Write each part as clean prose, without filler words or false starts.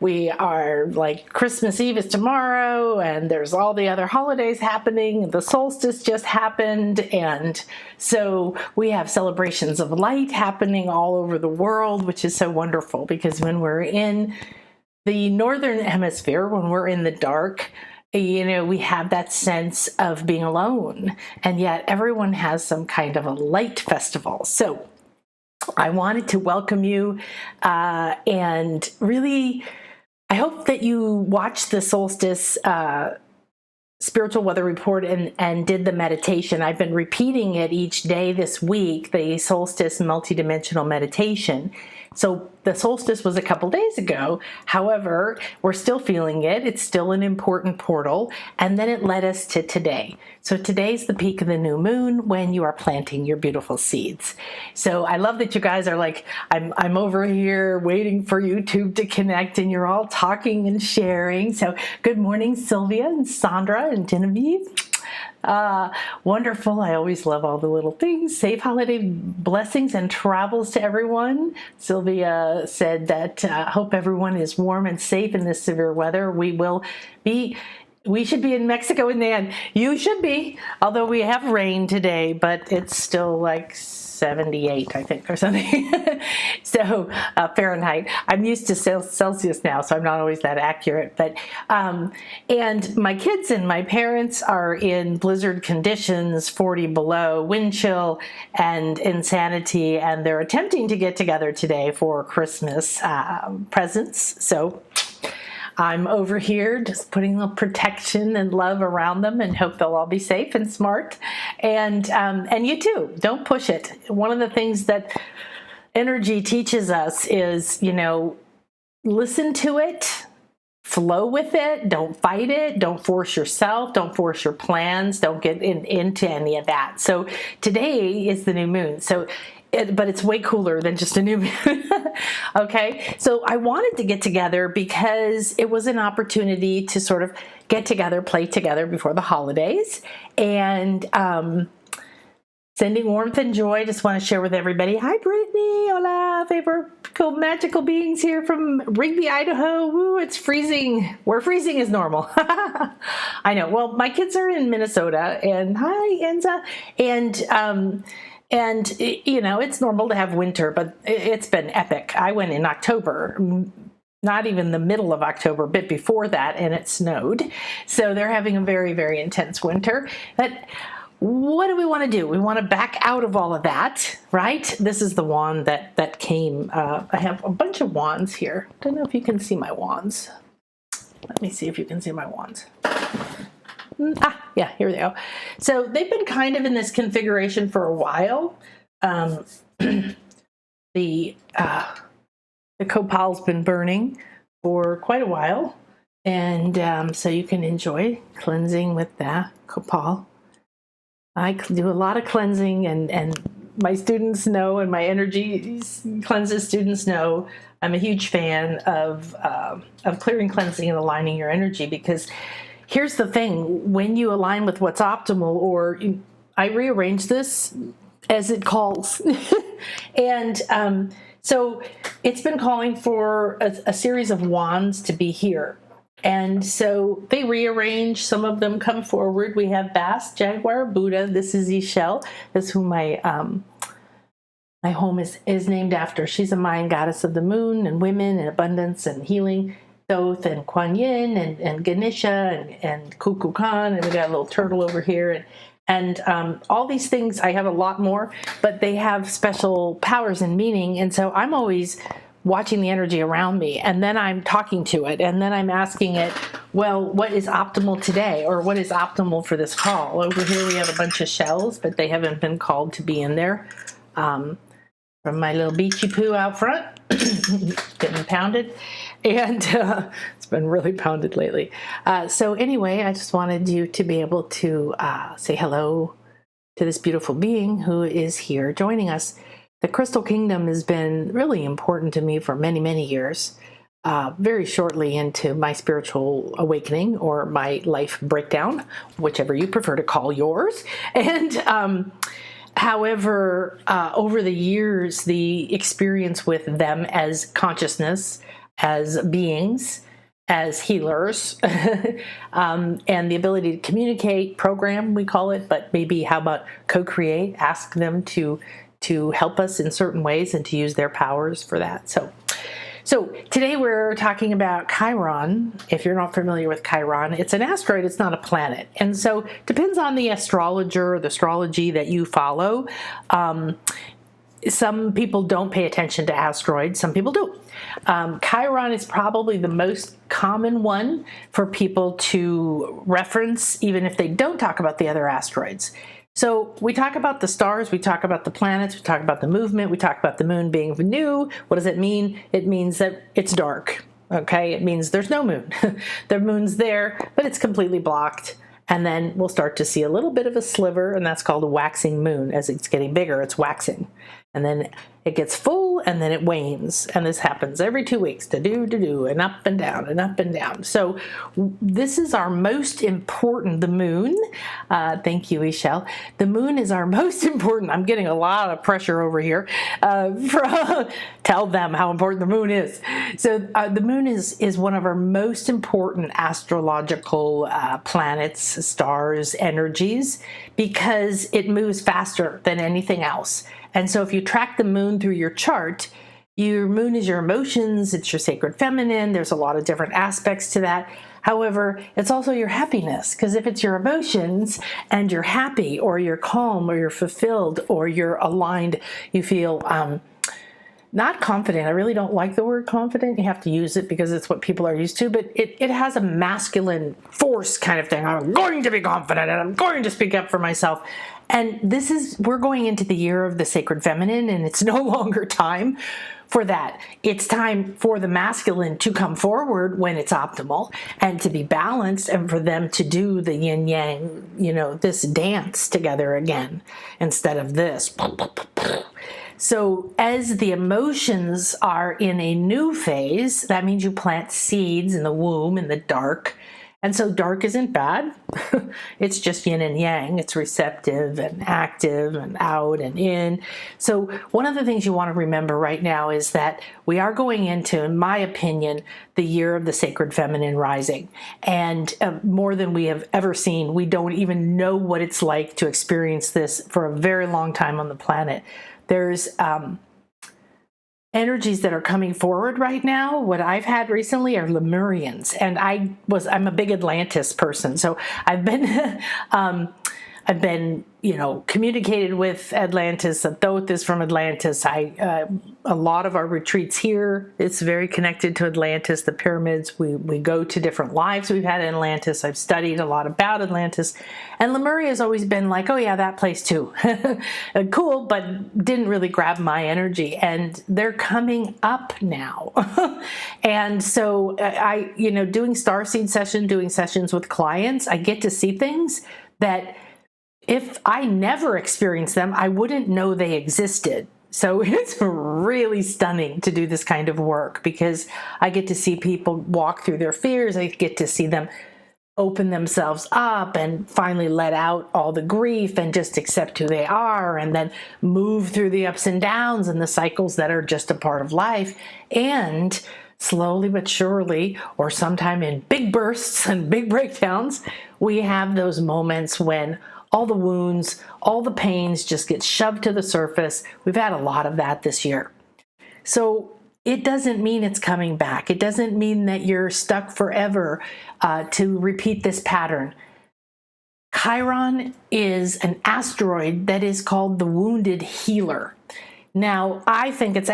we are like Christmas Eve is tomorrow, and there's all the other holidays happening. The solstice just happened, and so we have celebrations of light happening all over the world, which is so wonderful, because when we're in the northern hemisphere, when we're in the dark, we have that sense of being alone, and yet everyone has some kind of a light festival. So I wanted to welcome you, and really, I hope that you watched the solstice spiritual weather report and did the meditation. I've been repeating it each day this week, the solstice multidimensional meditation. So the solstice was a couple days ago. However, we're still feeling it. It's still an important portal. And then it led us to today. So today's the peak of the new moon when you are planting your beautiful seeds. So I love that you guys are like, I'm over here waiting for YouTube to connect, and you're all talking and sharing. So good morning, Sylvia and Sandra and Genevieve. Wonderful. I always love all the little things. Safe holiday blessings and travels to everyone. Sylvia said that hope everyone is warm and safe in this severe weather. We should be in Mexico, and then you should be, although we have rain today, but it's still like 78, I think, or something. So Fahrenheit. I'm used to Celsius now, so I'm not always that accurate. But and my kids and my parents are in blizzard conditions, 40 below, wind chill, and insanity, and they're attempting to get together today for Christmas presents. So I'm over here just putting the protection and love around them, and hope they'll all be safe and smart. And you too, don't push it. One of the things that energy teaches us is, listen to it, flow with it, don't fight it, don't force yourself, don't force your plans, don't get into any of that. So today is the new moon. But it's way cooler than just a new moon. Okay, so I wanted to get together because it was an opportunity to sort of get together, play together before the holidays, and sending warmth and joy. Just want to share with everybody. Hi, Brittany. Hola, favorite cool magical beings here from Rigby, Idaho. Woo, it's freezing. Where freezing is normal. I know. Well, my kids are in Minnesota, and hi, Enza, and, it's normal to have winter, but it's been epic. I went in October, not even the middle of October, a bit before that, and it snowed. So they're having a very, very intense winter. But what do we want to do? We want to back out of all of that, right? This is the wand that came. I have a bunch of wands here. Don't know if you can see my wands. Let me see if you can see my wands. Yeah, here they go. So they've been kind of in this configuration for a while. The copal's been burning for quite a while, and so you can enjoy cleansing with the copal. I do a lot of cleansing, and my students know, and my energy cleanses students know, I'm a huge fan of clearing, cleansing, and aligning your energy, because here's the thing: when you align with what's optimal, or I rearrange this as it calls, and so it's been calling for a series of wands to be here. And so they rearrange. Some of them come forward. We have Bass, Jaguar, Buddha. This is Ishel. This is who my home is named after. She's a Mayan goddess of the moon and women and abundance and healing. Thoth and Kuan Yin and Ganesha and Kukulkan, and we got a little turtle over here, and all these things. I have a lot more, but they have special powers and meaning, and so I'm always watching the energy around me, and then I'm talking to it, and then I'm asking it, well, what is optimal today, or what is optimal for this call? Over here we have a bunch of shells, but they haven't been called to be in there. From my little beachy poo out front, getting pounded, and it's been really pounded lately. So anyway, I just wanted you to be able to say hello to this beautiful being who is here joining us. The Crystal Kingdom has been really important to me for many, many years. Very shortly into my spiritual awakening, or my life breakdown, whichever you prefer to call yours. And however, over the years, the experience with them as consciousness as beings, as healers, and the ability to communicate, program, we call it, but maybe how about co-create, ask them to help us in certain ways and to use their powers for that. So today we're talking about Chiron. If you're not familiar with Chiron, it's an asteroid, it's not a planet. And so depends on the astrologer, the astrology that you follow. Some people don't pay attention to asteroids, some people do. Chiron is probably the most common one for people to reference, even if they don't talk about the other asteroids. So we talk about the stars, we talk about the planets, we talk about the movement, we talk about the moon being new. What does it mean? It means that it's dark, okay? It means there's no moon. The moon's there, but it's completely blocked. And then we'll start to see a little bit of a sliver, and that's called a waxing moon. As it's getting bigger, it's waxing. And then it gets full, and then it wanes. And this happens every 2 weeks, and up and down, and up and down. So this is our most important, the moon. Thank you, Ishel. The moon is our most important. I'm getting a lot of pressure over here. Tell them how important the moon is. So the moon is one of our most important astrological planets, stars, energies, because it moves faster than anything else. And so if you track the moon through your chart, your moon is your emotions, it's your sacred feminine, there's a lot of different aspects to that. However, it's also your happiness, because if it's your emotions and you're happy or you're calm or you're fulfilled or you're aligned, you feel not confident. I really don't like the word confident. You have to use it because it's what people are used to, but it has a masculine force kind of thing. I'm going to be confident and I'm going to speak up for myself. And we're going into the year of the sacred feminine, and it's no longer time for that. It's time for the masculine to come forward when it's optimal and to be balanced, and for them to do the yin yang, this dance together again instead of this. So as the emotions are in a new phase, that means you plant seeds in the womb in the dark. And so dark isn't bad. It's just yin and yang. It's receptive and active and out and in. So one of the things you want to remember right now is that we are going into, in my opinion, the year of the sacred feminine rising. And more than we have ever seen, we don't even know what it's like to experience this for a very long time on the planet. There's energies that are coming forward right now. What I've had recently are Lemurians, and I'm a big Atlantis person, so I've been communicated with Atlantis. Thoth is from Atlantis. A lot of our retreats here, it's very connected to Atlantis, the pyramids. We go to different lives we've had in Atlantis. I've studied a lot about Atlantis. And Lemuria has always been like, oh yeah, that place too. Cool, but didn't really grab my energy. And they're coming up now. And so doing starseed session, doing sessions with clients, I get to see things that if I never experienced them, I wouldn't know they existed. So it's really stunning to do this kind of work, because I get to see people walk through their fears. I get to see them open themselves up and finally let out all the grief and just accept who they are, and then move through the ups and downs and the cycles that are just a part of life. And slowly but surely, or sometime in big bursts and big breakdowns, we have those moments when all the wounds, all the pains just get shoved to the surface. We've had a lot of that this year. So it doesn't mean it's coming back. It doesn't mean that you're stuck forever to repeat this pattern. Chiron is an asteroid that is called the wounded healer. Now, I think it's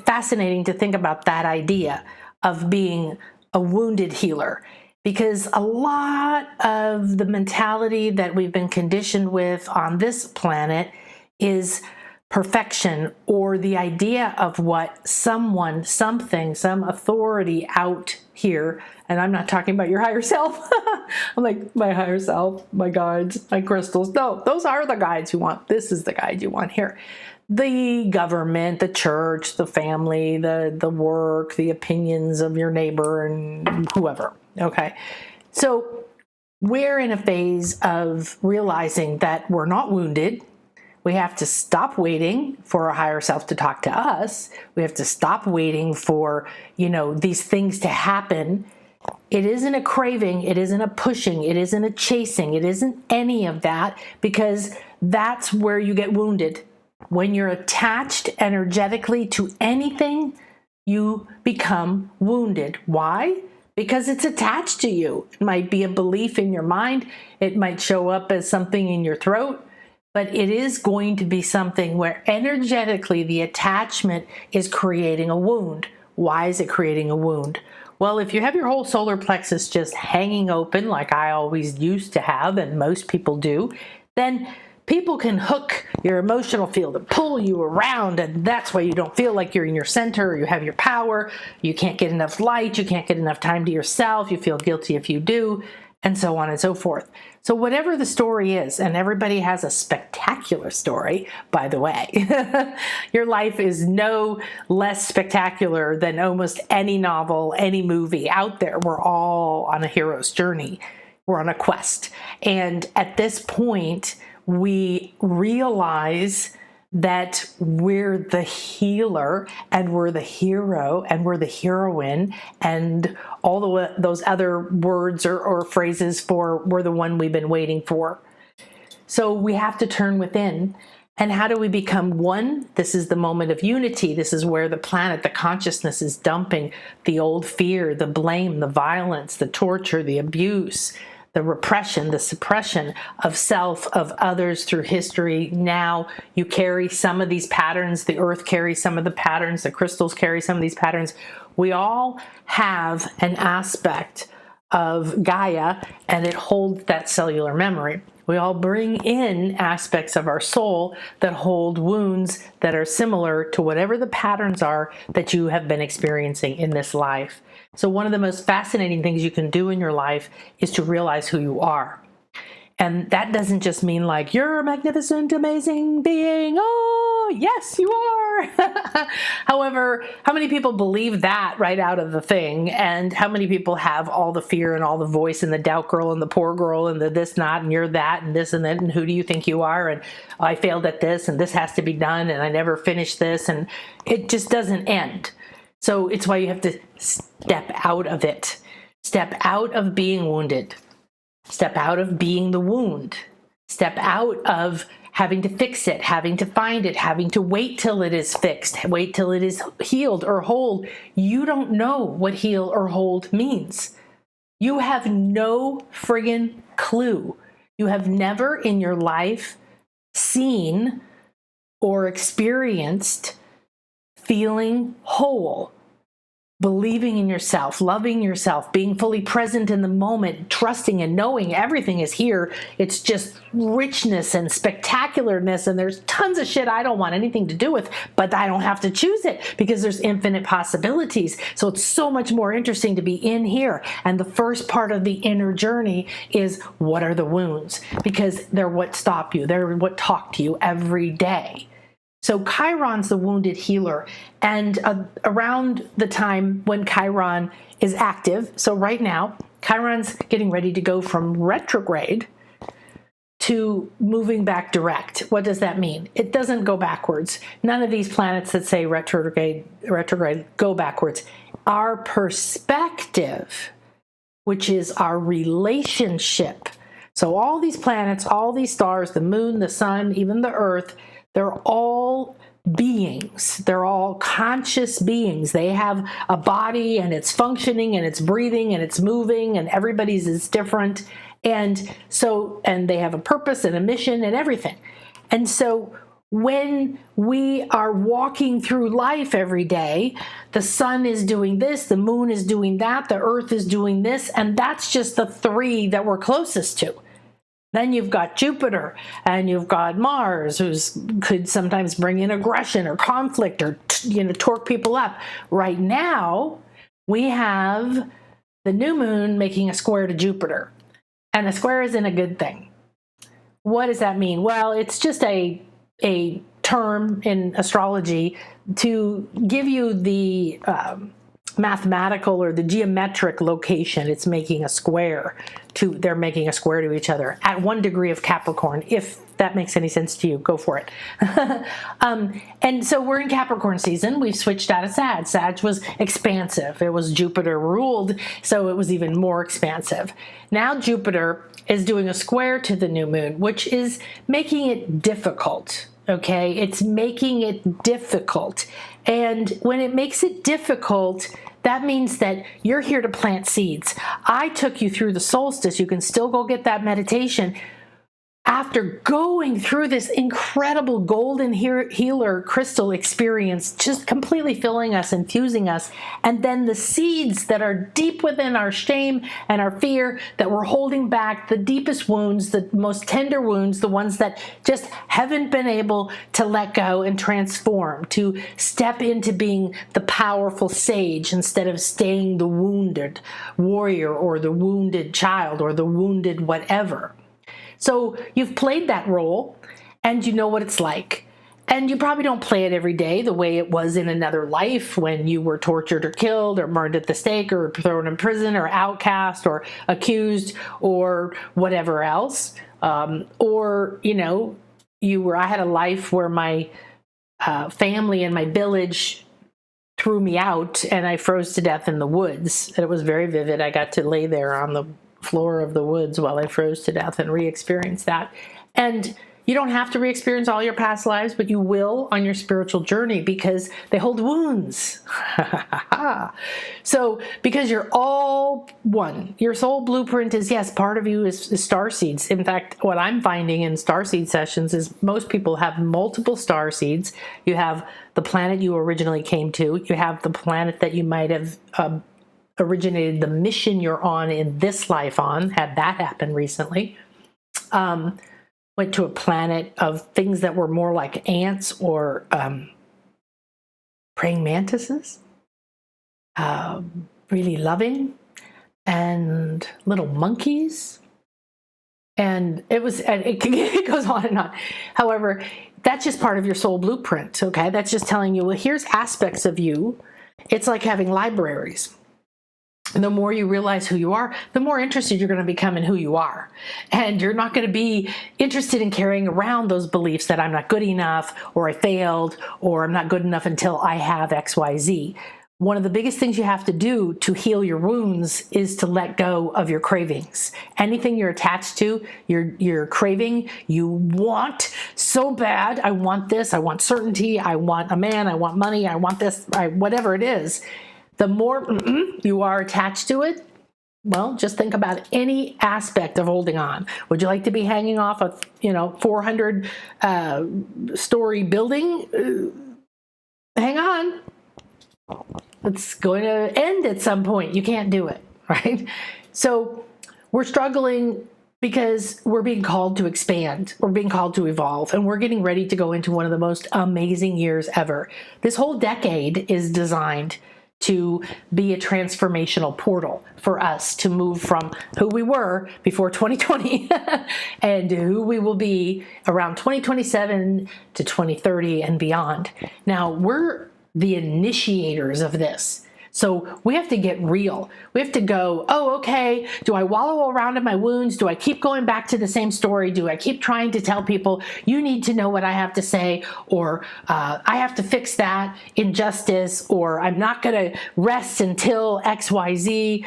fascinating to think about that idea of being a wounded healer, because a lot of the mentality that we've been conditioned with on this planet is perfection, or the idea of what someone, something, some authority out here, and I'm not talking about your higher self. I'm like, my higher self, my guides, my crystals. No, those are the guides you want. This is the guide you want here. The government, the church, the family, the work, the opinions of your neighbor and whoever. Okay. So we're in a phase of realizing that we're not wounded. We have to stop waiting for our higher self to talk to us. We have to stop waiting for, these things to happen. It isn't a craving. It isn't a pushing. It isn't a chasing. It isn't any of that, because that's where you get wounded. When you're attached energetically to anything, you become wounded. Why? Because it's attached to you. It might be a belief in your mind. It might show up as something in your throat. But it is going to be something where energetically the attachment is creating a wound. Why is it creating a wound? Well, if you have your whole solar plexus just hanging open, like I always used to have, and most people do, then people can hook your emotional field and pull you around, and that's why you don't feel like you're in your center, or you have your power. You can't get enough light. You can't get enough time to yourself. You feel guilty if you do, and so on and so forth. So whatever the story is, and everybody has a spectacular story, by the way. Your life is no less spectacular than almost any novel, any movie out there. We're all on a hero's journey. We're on a quest. And at this point, we realize that we're the healer, and we're the hero, and we're the heroine, and all those other words or phrases for we're the one we've been waiting for. So we have to turn within. And how do we become one? This is the moment of unity. This is where the planet, the consciousness, is dumping the old fear, the blame, the violence, the torture, the abuse, the repression, the suppression of self, of others through history. Now you carry some of these patterns. The earth carries some of the patterns. The crystals carry some of these patterns. We all have an aspect of Gaia, and it holds that cellular memory. We all bring in aspects of our soul that hold wounds that are similar to whatever the patterns are that you have been experiencing in this life. So one of the most fascinating things you can do in your life is to realize who you are. And that doesn't just mean like, you're a magnificent, amazing being. Oh, yes, you are. However, how many people believe that right out of the thing? And how many people have all the fear and all the voice and the doubt girl and the poor girl and the this, not, and you're that, and this and that, and who do you think you are? And I failed at this, and this has to be done, and I never finished this, and it just doesn't end. So it's why you have to step out of it. Step out of being wounded. Step out of being the wound. Step out of having to fix it, having to find it, having to wait till it is fixed, wait till it is healed or whole. You don't know what heal or hold means. You have no friggin' clue. You have never in your life seen or experienced feeling whole, believing in yourself, loving yourself, being fully present in the moment, trusting and knowing everything is here. It's just richness and spectacularness, and there's tons of shit I don't want anything to do with, but I don't have to choose it because there's infinite possibilities. So it's so much more interesting to be in here. And the first part of the inner journey is, what are the wounds? Because they're what stop you. They're what talk to you every day. So Chiron's the wounded healer, and around the time when Chiron is active, so right now, Chiron's getting ready to go from retrograde to moving back direct. What does that mean? It doesn't go backwards. None of these planets that say retrograde go backwards. Our perspective, which is our relationship. So all these planets, all these stars, the moon, the sun, even the earth, they're all beings. They're all conscious beings. They have a body, and it's functioning, and it's breathing, and it's moving, and everybody's is different. And they have a purpose and a mission and everything. And so when we are walking through life every day, the sun is doing this, the moon is doing that, the earth is doing this, and that's just the three that we're closest to. Then you've got Jupiter, and you've got Mars, who could sometimes bring in aggression or conflict or torque people up. Right now, we have the new moon making a square to Jupiter, and a square isn't a good thing. What does that mean? Well, it's just a term in astrology to give you the mathematical or the geometric location. It's making a square they're making a square to each other at 1 degree of Capricorn. If that makes any sense to you, go for it. And so we're in Capricorn season. We've switched out of Sag. Sag was expansive. It was Jupiter ruled, so it was even more expansive. Now Jupiter is doing a square to the new moon, which is making it difficult. Okay, it's making it difficult. And when it makes it difficult, that means that you're here to plant seeds. I took you through the solstice. You can still go get that meditation. After going through this incredible golden healer crystal experience, just completely filling us, infusing us, and then the seeds that are deep within our shame and our fear that we're holding back, the deepest wounds, the most tender wounds, the ones that just haven't been able to let go and transform, to step into being the powerful sage instead of staying the wounded warrior or the wounded child or the wounded whatever. So you've played that role and you know what it's like. And you probably don't play it every day the way it was in another life when you were tortured or killed or burned at the stake or thrown in prison or outcast or accused or whatever else. Or, you know, I had a life where my family and my village threw me out and I froze to death in the woods. And it was very vivid. I got to lay there on the floor of the woods while I froze to death and re-experience that. And you don't have to re-experience all your past lives, but you will on your spiritual journey because they hold wounds. So because you're all one, your soul blueprint is, yes, part of you is star seeds. In fact, what I'm finding in star seed sessions is most people have multiple star seeds. You have the planet you originally came to. You have the planet that you might have originated the mission you're on in this life on, had that happen recently. Went to a planet of things that were more like ants or praying mantises, really loving, and little monkeys. And it goes on and on. However, that's just part of your soul blueprint, okay? That's just telling you, well, here's aspects of you. It's like having libraries. And the more you realize who you are, the more interested you're going to become in who you are. And you're not going to be interested in carrying around those beliefs that I'm not good enough, or I failed, or I'm not good enough until I have XYZ. One of the biggest things you have to do to heal your wounds is to let go of your cravings. Anything you're attached to, you're craving, you want so bad. I want this, I want certainty, I want a man, I want money, I want this, whatever it is. The more you are attached to it, well, just think about any aspect of holding on. Would you like to be hanging off a 400 story building? Hang on. It's going to end at some point. You can't do it, right? So we're struggling because we're being called to expand. We're being called to evolve, and we're getting ready to go into one of the most amazing years ever. This whole decade is designed to be a transformational portal for us to move from who we were before 2020 and who we will be around 2027 to 2030 and beyond. Now, we're the initiators of this. So we have to get real. We have to go, oh, okay, do I wallow around in my wounds? Do I keep going back to the same story? Do I keep trying to tell people, you need to know what I have to say, or I have to fix that injustice, or I'm not going to rest until XYZ?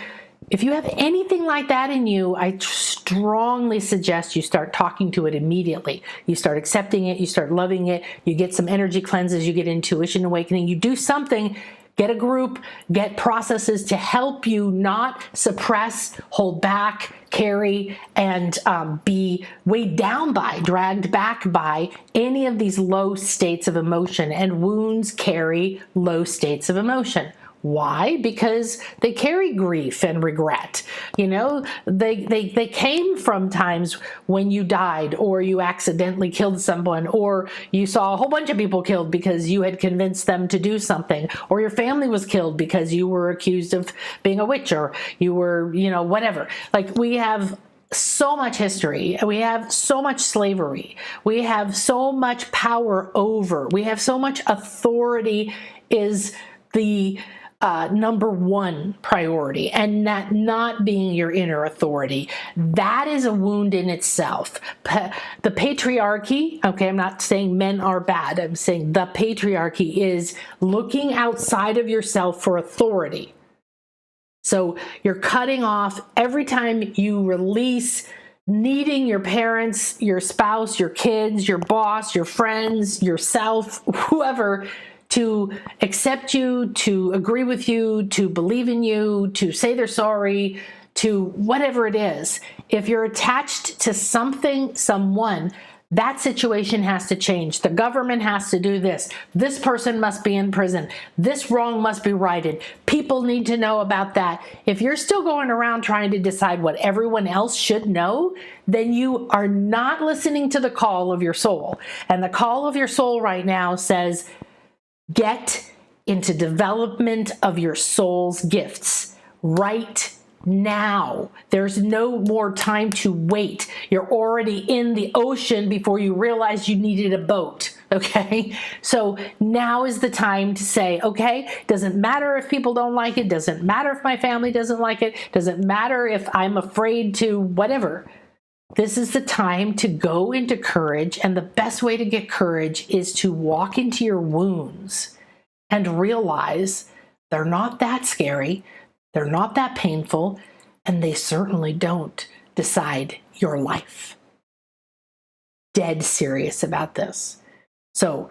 If you have anything like that in you, I strongly suggest you start talking to it immediately. You start accepting it, you start loving it, you get some energy cleanses, you get intuition awakening, you do something. Get a group, get processes to help you not suppress, hold back, carry, and be weighed down by, dragged back by any of these low states of emotion. And wounds carry low states of emotion. Why? Because they carry grief and regret. They came from times when you died, or you accidentally killed someone, or you saw a whole bunch of people killed because you had convinced them to do something, or your family was killed because you were accused of being a witch, or you were, whatever. Like, we have so much history. We have so much slavery. We have so much power over. We have so much authority is the number one priority, and that not being your inner authority. That is a wound in itself. The patriarchy, okay, I'm not saying men are bad, I'm saying the patriarchy is looking outside of yourself for authority. So you're cutting off every time you release needing your parents, your spouse, your kids, your boss, your friends, yourself, whoever, to accept you, to agree with you, to believe in you, to say they're sorry, to whatever it is. If you're attached to something, someone, that situation has to change. The government has to do this. This person must be in prison. This wrong must be righted. People need to know about that. If you're still going around trying to decide what everyone else should know, then you are not listening to the call of your soul. And the call of your soul right now says, get into development of your soul's gifts right now. There's no more time to wait. You're already in the ocean before you realize you needed a boat. Okay, so now is the time to say, okay, doesn't matter if people don't like it, doesn't matter if my family doesn't like it, doesn't matter if I'm afraid to whatever. This is the time to go into courage, and the best way to get courage is to walk into your wounds and realize they're not that scary, they're not that painful, and they certainly don't decide your life. Dead serious about this. So,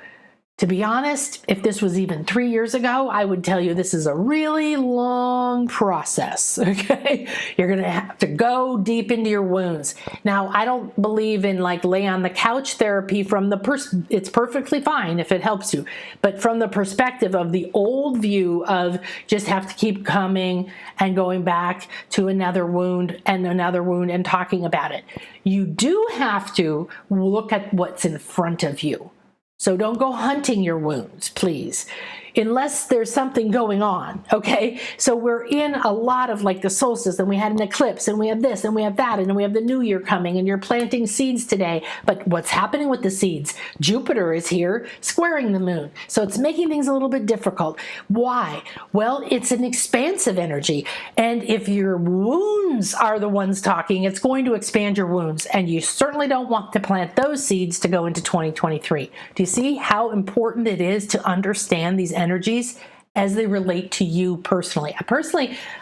to be honest, if this was even 3 years ago, I would tell you this is a really long process, okay? You're going to have to go deep into your wounds. Now, I don't believe in like lay on the couch therapy from the it's perfectly fine if it helps you, but from the perspective of the old view of just have to keep coming and going back to another wound and talking about it. You do have to look at what's in front of you. So don't go hunting your wounds, please, unless there's something going on, okay? So we're in a lot of like the solstice, and we had an eclipse, and we have this, and we have that, and we have the new year coming, and you're planting seeds today. But what's happening with the seeds? Jupiter is here squaring the moon. So it's making things a little bit difficult. Why? Well, it's an expansive energy. And if your wounds are the ones talking, it's going to expand your wounds. And you certainly don't want to plant those seeds to go into 2023. Do you see how important it is to understand these energies as they relate to you personally?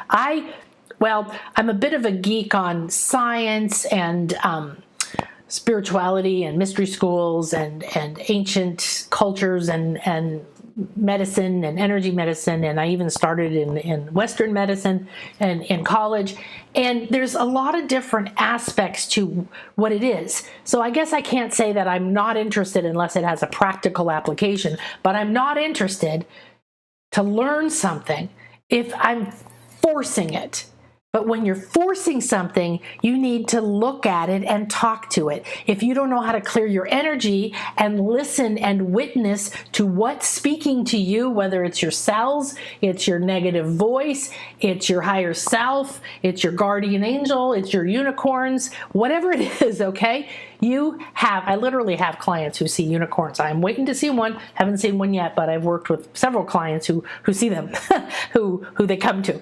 I'm a bit of a geek on science and spirituality and mystery schools and ancient cultures and medicine and energy medicine, and I even started in Western medicine and in college. And there's a lot of different aspects to what it is. So I guess I can't say that I'm not interested unless it has a practical application, but I'm not interested to learn something if I'm forcing it. But when you're forcing something, you need to look at it and talk to it. If you don't know how to clear your energy and listen and witness to what's speaking to you, whether it's your cells, it's your negative voice, it's your higher self, it's your guardian angel, it's your unicorns, whatever it is, okay? I literally have clients who see unicorns. I'm waiting to see one. Haven't seen one yet, but I've worked with several clients who see them, who they come to.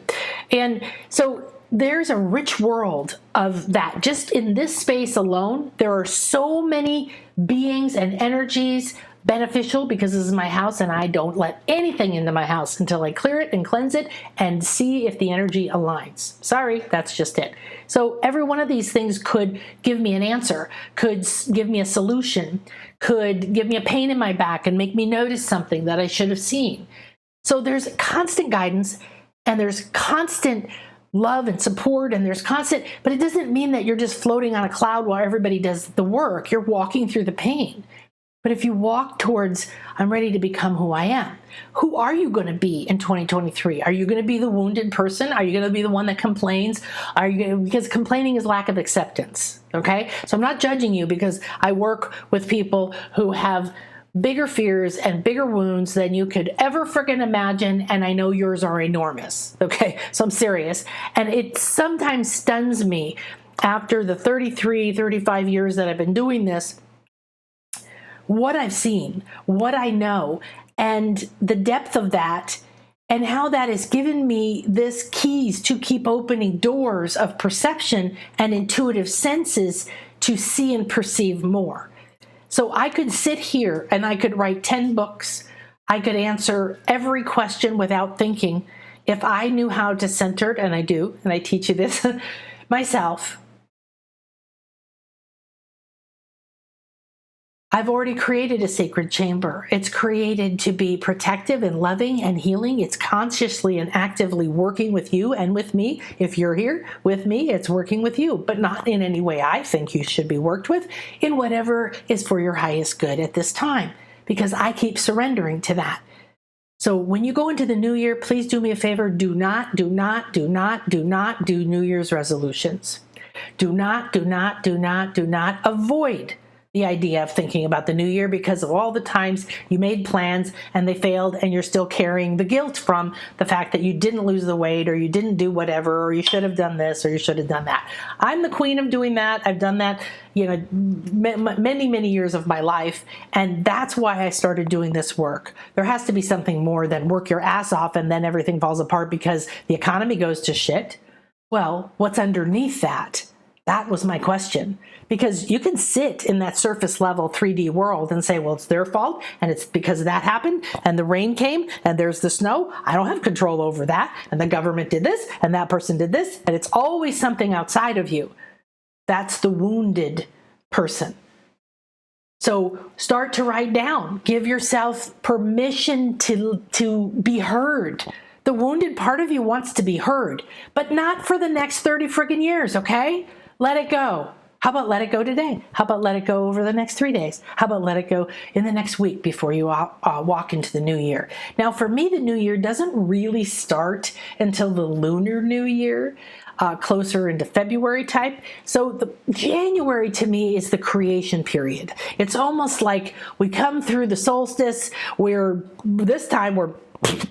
And so there's a rich world of that. Just in this space alone, there are so many beings and energies beneficial, because this is my house and I don't let anything into my house until I clear it and cleanse it and see if the energy aligns. Sorry, that's just it. So every one of these things could give me an answer, could give me a solution, could give me a pain in my back and make me notice something that I should have seen. So there's constant guidance, and there's constant love and support, and there's constant, but it doesn't mean that you're just floating on a cloud while everybody does the work. You're walking through the pain. But if you walk towards, I'm ready to become who I am, who are you going to be in 2023? Are you going to be the wounded person? Are you going to be the one that complains? Because complaining is lack of acceptance, okay? So I'm not judging you, because I work with people who have bigger fears and bigger wounds than you could ever freaking imagine, and I know yours are enormous, okay? So I'm serious. And it sometimes stuns me after the 35 years that I've been doing this, what I've seen, what I know, and the depth of that, and how that has given me this keys to keep opening doors of perception and intuitive senses to see and perceive more. So I could sit here and I could write 10 books. I could answer every question without thinking if I knew how to center it, and I do, and I teach you this myself. I've already created a sacred chamber. It's created to be protective and loving and healing. It's consciously and actively working with you and with me. If you're here with me, it's working with you, but not in any way I think you should be worked with, in whatever is for your highest good at this time, because I keep surrendering to that. So when you go into the new year, please do me a favor. Do not do New Year's resolutions. Do not avoid the idea of thinking about the new year because of all the times you made plans and they failed, and you're still carrying the guilt from the fact that you didn't lose the weight, or you didn't do whatever, or you should have done this, or you should have done that. I'm the queen of doing that. I've done that, many years of my life, and that's why I started doing this work. There has to be something more than work your ass off and then everything falls apart because the economy goes to shit. Well, what's underneath that? That was my question. Because you can sit in that surface level 3D world and say, well, it's their fault, and it's because that happened, and the rain came, and there's the snow. I don't have control over that, and the government did this, and that person did this, and it's always something outside of you. That's the wounded person. So start to write down. Give yourself permission to be heard. The wounded part of you wants to be heard, but not for the next 30 friggin' years, okay? Let it go. How about let it go today? How about let it go over the next 3 days? How about let it go in the next week before you walk into the new year? Now, for me, the new year doesn't really start until the lunar new year, closer into February type. So the January to me is the creation period. It's almost like we come through the solstice where this time we're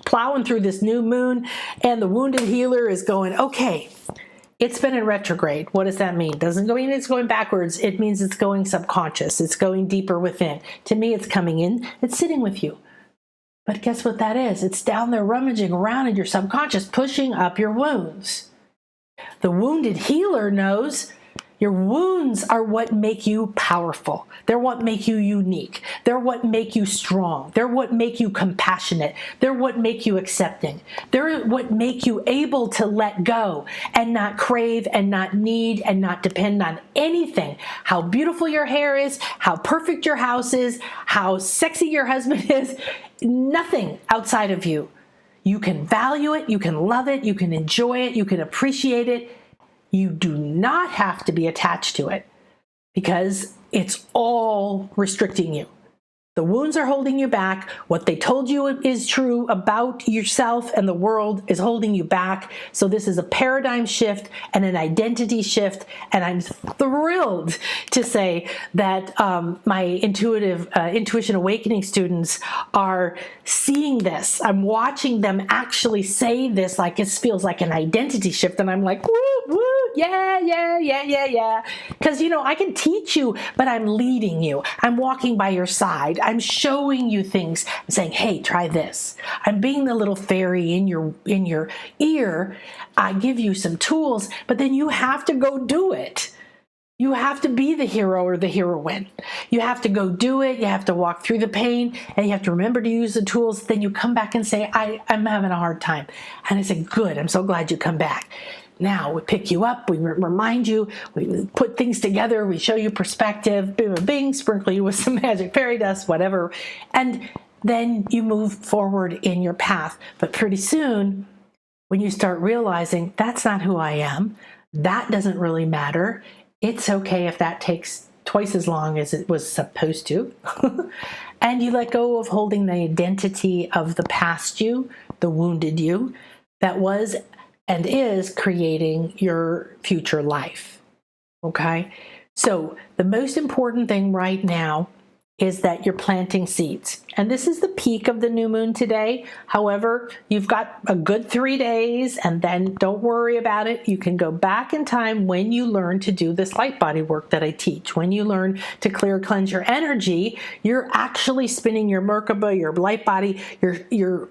plowing through this new moon, and the wounded healer is going, okay, it's been in retrograde. What does that mean? Doesn't mean it's going backwards. It means it's going subconscious. It's going deeper within. To me, it's coming in. It's sitting with you. But guess what that is? It's down there rummaging around in your subconscious, pushing up your wounds. The wounded healer knows your wounds are what make you powerful. They're what make you unique. They're what make you strong. They're what make you compassionate. They're what make you accepting. They're what make you able to let go and not crave and not need and not depend on anything. How beautiful your hair is, how perfect your house is, how sexy your husband is, nothing outside of you. You can value it, you can love it, you can enjoy it, you can appreciate it. You do not have to be attached to it because it's all restricting you. The wounds are holding you back. What they told you is true about yourself and the world is holding you back. So this is a paradigm shift and an identity shift. And I'm thrilled to say that my intuition awakening students are seeing this. I'm watching them actually say this like it feels like an identity shift. And I'm like, woo, woo. Yeah. Because, I can teach you, but I'm leading you. I'm walking by your side. I'm showing you things. I'm saying, hey, try this. I'm being the little fairy in your ear. I give you some tools, but then you have to go do it. You have to be the hero or the heroine. You have to go do it. You have to walk through the pain, and you have to remember to use the tools. Then you come back and say, I'm having a hard time. And I say, good. I'm so glad you come back. Now we pick you up, we remind you, we put things together, we show you perspective, bing, sprinkle you with some magic fairy dust, whatever. And then you move forward in your path. But pretty soon, when you start realizing that's not who I am, that doesn't really matter. It's okay if that takes twice as long as it was supposed to. And you let go of holding the identity of the past you, the wounded you, that was and is creating your future life, okay? So the most important thing right now is that you're planting seeds. And this is the peak of the new moon today. However, you've got a good 3 days, and then don't worry about it. You can go back in time when you learn to do this light body work that I teach. When you learn to clear, cleanse your energy, you're actually spinning your Merkaba, your light body, your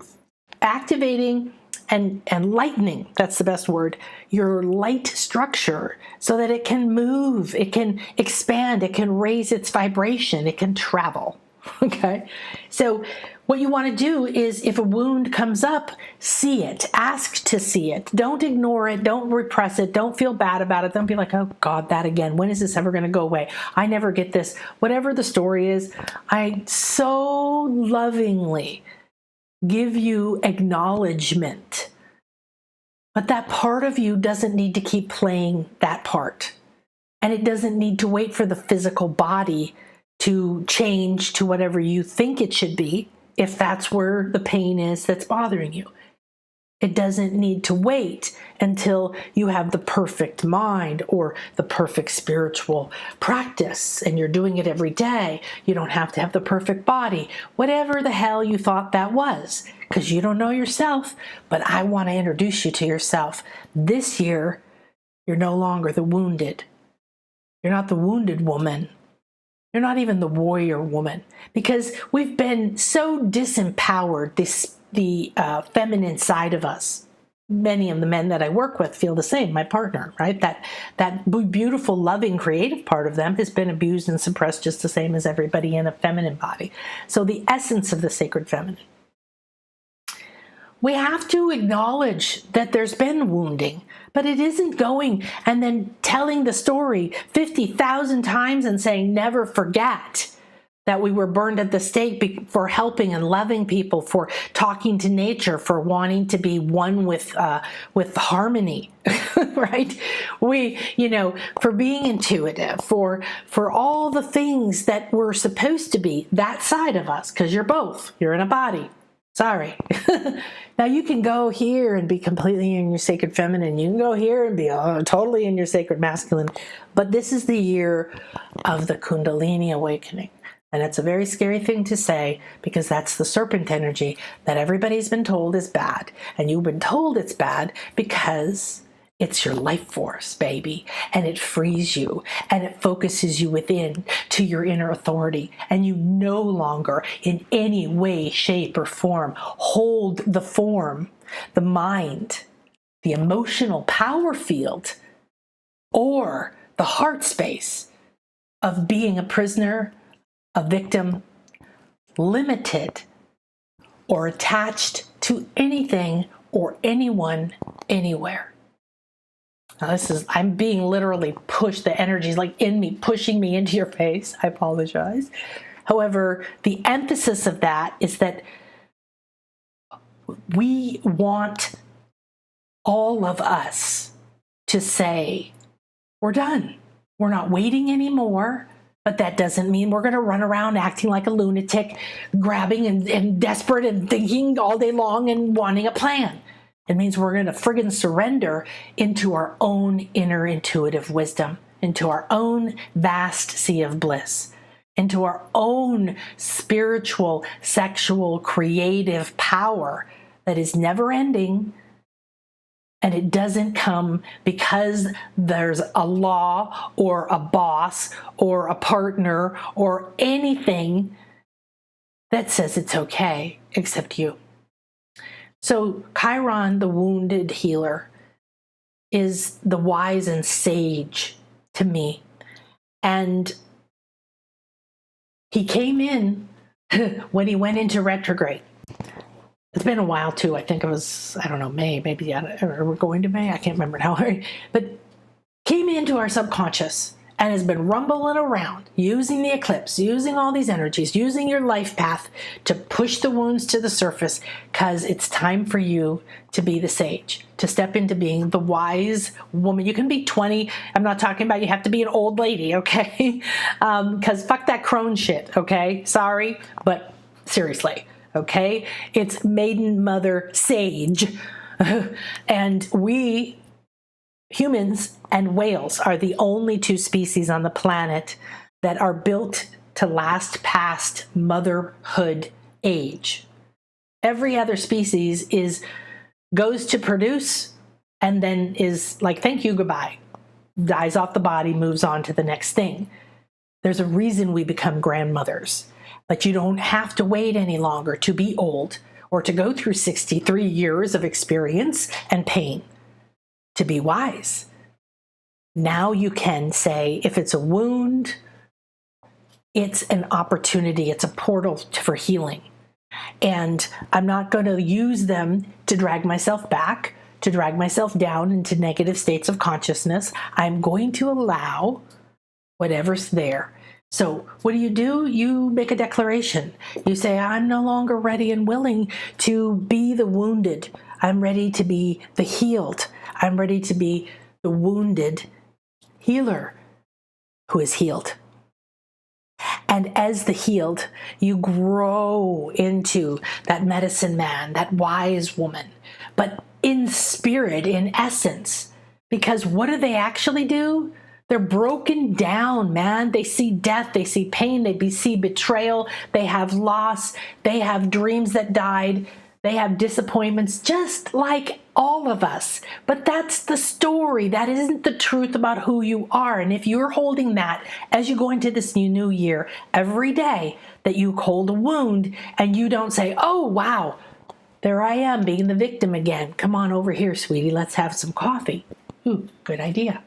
activating and lightening, that's the best word, your light structure so that it can move, it can expand, it can raise its vibration, it can travel. Okay? So what you want to do is, if a wound comes up, see it, ask to see it. Don't ignore it, don't repress it, don't feel bad about it. Don't be like, oh God, that again. When is this ever going to go away? I never get this. Whatever the story is, I so lovingly give you acknowledgement. But that part of you doesn't need to keep playing that part. And it doesn't need to wait for the physical body to change to whatever you think it should be, if that's where the pain is that's bothering you. It doesn't need to wait until you have the perfect mind or the perfect spiritual practice and you're doing it every day. You don't have to have the perfect body, whatever the hell you thought that was, because you don't know yourself. But I want to introduce you to yourself. This year, you're no longer the wounded. You're not the wounded woman. You're not even the warrior woman, because we've been so disempowered, the feminine side of us. Many of the men that I work with feel the same, my partner, right? That beautiful, loving, creative part of them has been abused and suppressed just the same as everybody in a feminine body. So the essence of the sacred feminine. We have to acknowledge that there's been wounding, but it isn't going and then telling the story 50,000 times and saying, never forget that we were burned at the stake for helping and loving people, for talking to nature, for wanting to be one with harmony, right? For being intuitive, for all the things that we're supposed to be, that side of us, because you're in a body. Sorry. Now you can go here and be completely in your sacred feminine. You can go here and be totally in your sacred masculine. But this is the year of the Kundalini awakening. And it's a very scary thing to say, because that's the serpent energy that everybody's been told is bad. And you've been told it's bad because it's your life force, baby. And it frees you and it focuses you within to your inner authority. And you no longer in any way, shape, or form hold the form, the mind, the emotional power field, or the heart space of being a prisoner, a victim, limited, or attached to anything or anyone, anywhere. Now I'm being literally pushed. The energy is like in me, pushing me into your face. I apologize. However, the emphasis of that is that we want all of us to say, we're done. We're not waiting anymore. But that doesn't mean we're going to run around acting like a lunatic, grabbing and desperate and thinking all day long and wanting a plan. It means we're going to friggin' surrender into our own inner intuitive wisdom, into our own vast sea of bliss, into our own spiritual, sexual, creative power that is never ending. And it doesn't come because there's a law or a boss or a partner or anything that says it's okay except you. So Chiron, the wounded healer, is the wise and sage to me. And he came in when he went into retrograde. It's been a while too. I think it was, I don't know, May, maybe, or we're going to May. I can't remember now. But came into our subconscious and has been rumbling around, using the eclipse, using all these energies, using your life path to push the wounds to the surface, because it's time for you to be the sage, to step into being the wise woman. You can be 20. I'm not talking about you have to be an old lady, okay? Because fuck that crone shit, okay? Sorry, but seriously. Okay, it's maiden mother sage. And we humans and whales are the only two species on the planet that are built to last past motherhood age. Every other species goes to produce and then is like, thank you, goodbye, dies off the body, moves on to the next thing. There's a reason we become grandmothers. But you don't have to wait any longer to be old or to go through 63 years of experience and pain to be wise. Now you can say, if it's a wound, it's an opportunity, it's a portal for healing. And I'm not going to use them to drag myself back, to drag myself down into negative states of consciousness. I'm going to allow whatever's there. So what do? You make a declaration. You say, I'm no longer ready and willing to be the wounded. I'm ready to be the healed. I'm ready to be the wounded healer who is healed. And as the healed, you grow into that medicine man, that wise woman, but in spirit, in essence. Because what do they actually do? They're broken down, man. They see death, they see pain, they see betrayal, they have loss, they have dreams that died, they have disappointments, just like all of us. But that's the story. That isn't the truth about who you are. And if you're holding that as you go into this new year, every day that you hold a wound and you don't say, oh, wow, there I am being the victim again. Come on over here, sweetie. Let's have some coffee. Ooh, good idea.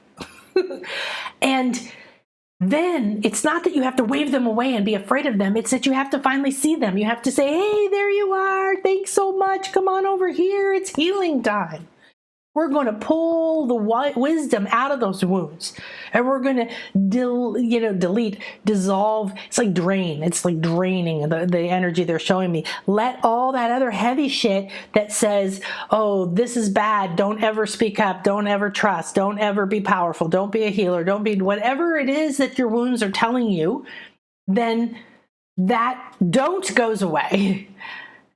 And then it's not that you have to wave them away and be afraid of them. It's that you have to finally see them. You have to say, hey, there you are. Thanks so much. Come on over here. It's healing time. We're going to pull the wisdom out of those wounds, and we're going to delete, dissolve. It's like drain. It's like draining the energy they're showing me. Let all that other heavy shit that says, oh, this is bad. Don't ever speak up. Don't ever trust. Don't ever be powerful. Don't be a healer. Don't be whatever it is that your wounds are telling you. Then that don't goes away.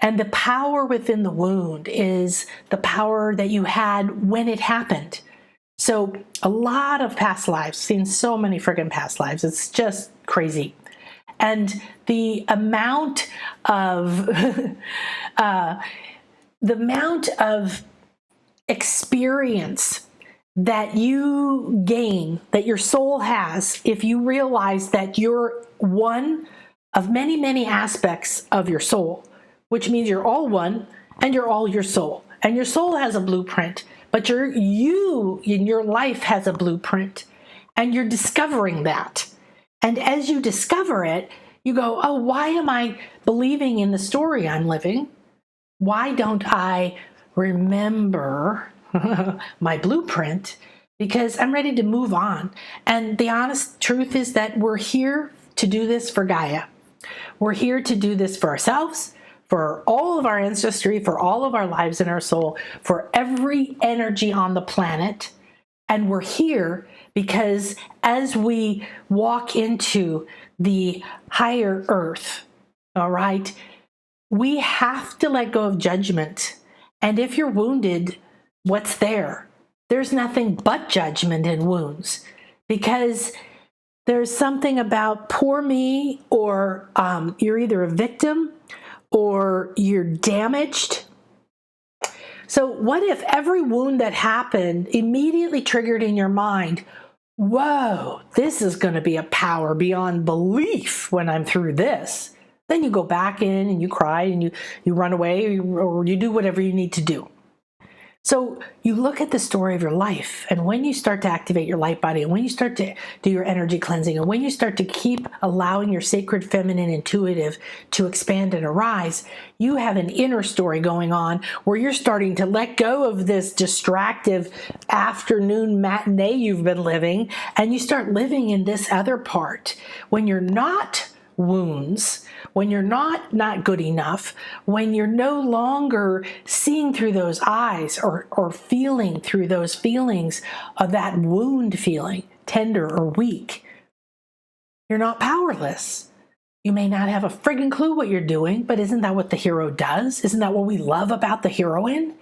And the power within the wound is the power that you had when it happened. So a lot of past lives, seen so many friggin' past lives. It's just crazy. And the amount of experience that you gain, that your soul has, if you realize that you're one of many, many aspects of your soul, which means you're all one and you're all your soul. And your soul has a blueprint, but you in your life has a blueprint, and you're discovering that. And as you discover it, you go, oh, why am I believing in the story I'm living? Why don't I remember my blueprint? Because I'm ready to move on. And the honest truth is that we're here to do this for Gaia. We're here to do this for ourselves, for all of our ancestry, for all of our lives in our soul, for every energy on the planet. And we're here because as we walk into the higher earth, all right, we have to let go of judgment. And if you're wounded, what's there? There's nothing but judgment and wounds, because there's something about poor me, or you're either a victim or you're damaged. So what if every wound that happened immediately triggered in your mind, whoa, this is going to be a power beyond belief when I'm through this? Then you go back in and you cry and you run away, or you do whatever you need to do. So you look at the story of your life, and when you start to activate your light body, and when you start to do your energy cleansing, and when you start to keep allowing your sacred feminine intuitive to expand and arise, you have an inner story going on where you're starting to let go of this distractive afternoon matinee you've been living, and you start living in this other part when you're not wounds, when you're not good enough, when you're no longer seeing through those eyes or feeling through those feelings of that wound feeling, tender or weak. You're not powerless. You may not have a friggin' clue what you're doing, but isn't that what the hero does? Isn't that what we love about the heroine?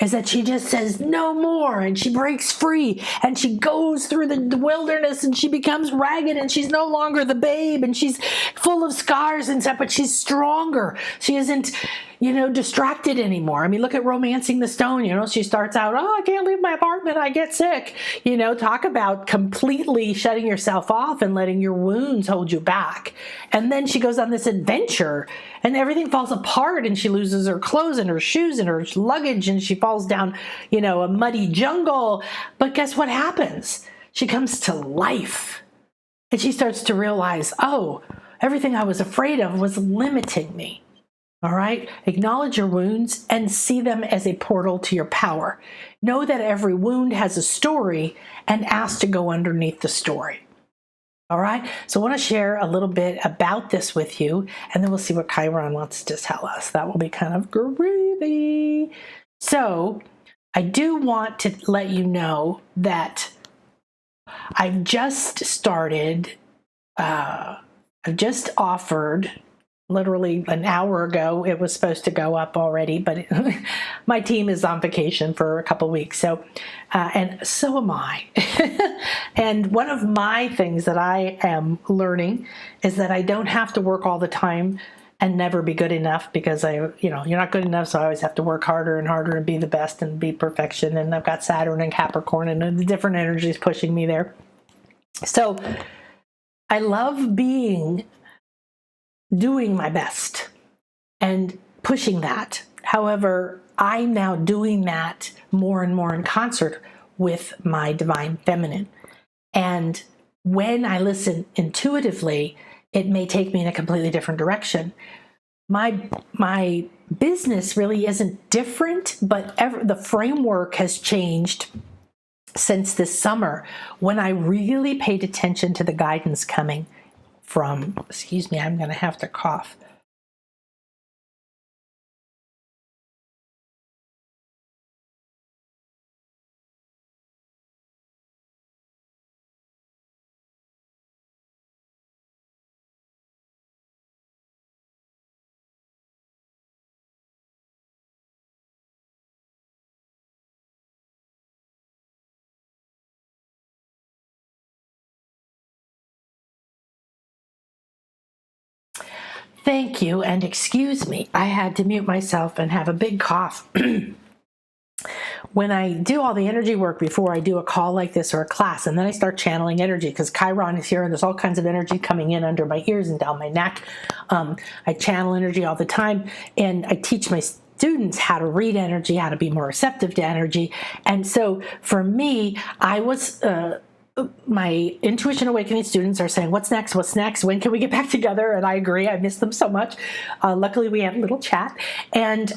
Is that she just says no more, and she breaks free, and she goes through the wilderness, and she becomes ragged, and she's no longer the babe, and she's full of scars and stuff, but she's stronger. She isn't, distracted anymore. I mean, look at Romancing the Stone. She starts out, oh, I can't leave my apartment, I get sick. Talk about completely shutting yourself off and letting your wounds hold you back. And then she goes on this adventure and everything falls apart and she loses her clothes and her shoes and her luggage and she falls down, a muddy jungle. But guess what happens? She comes to life and she starts to realize, oh, everything I was afraid of was limiting me. All right? Acknowledge your wounds and see them as a portal to your power. Know that every wound has a story and ask to go underneath the story. All right? So I want to share a little bit about this with you, and then we'll see what Chiron wants to tell us. That will be kind of groovy. So I do want to let you know that I've just started, I've just offered, literally an hour ago, it was supposed to go up already, but my team is on vacation for a couple weeks. So, and so am I. And one of my things that I am learning is that I don't have to work all the time and never be good enough, because you're not good enough. So I always have to work harder and harder and be the best and be perfection. And I've got Saturn and Capricorn and the different energies pushing me there. So I love doing my best and pushing that. However, I'm now doing that more and more in concert with my divine feminine. And when I listen intuitively, it may take me in a completely different direction. My business really isn't different, but the framework has changed since this summer, when I really paid attention to the guidance coming from, excuse me, I'm going to have to cough. Thank you, and excuse me. I had to mute myself and have a big cough. When I do all the energy work before I do a call like this or a class, and then I start channeling energy, because Chiron is here and there's all kinds of energy coming in under my ears and down my neck. I channel energy all the time, and I teach my students how to read energy, how to be more receptive to energy. And so for me, I was... my Intuition Awakening students are saying, what's next? What's next? When can we get back together? And I agree. I miss them so much. Luckily, we had a little chat. And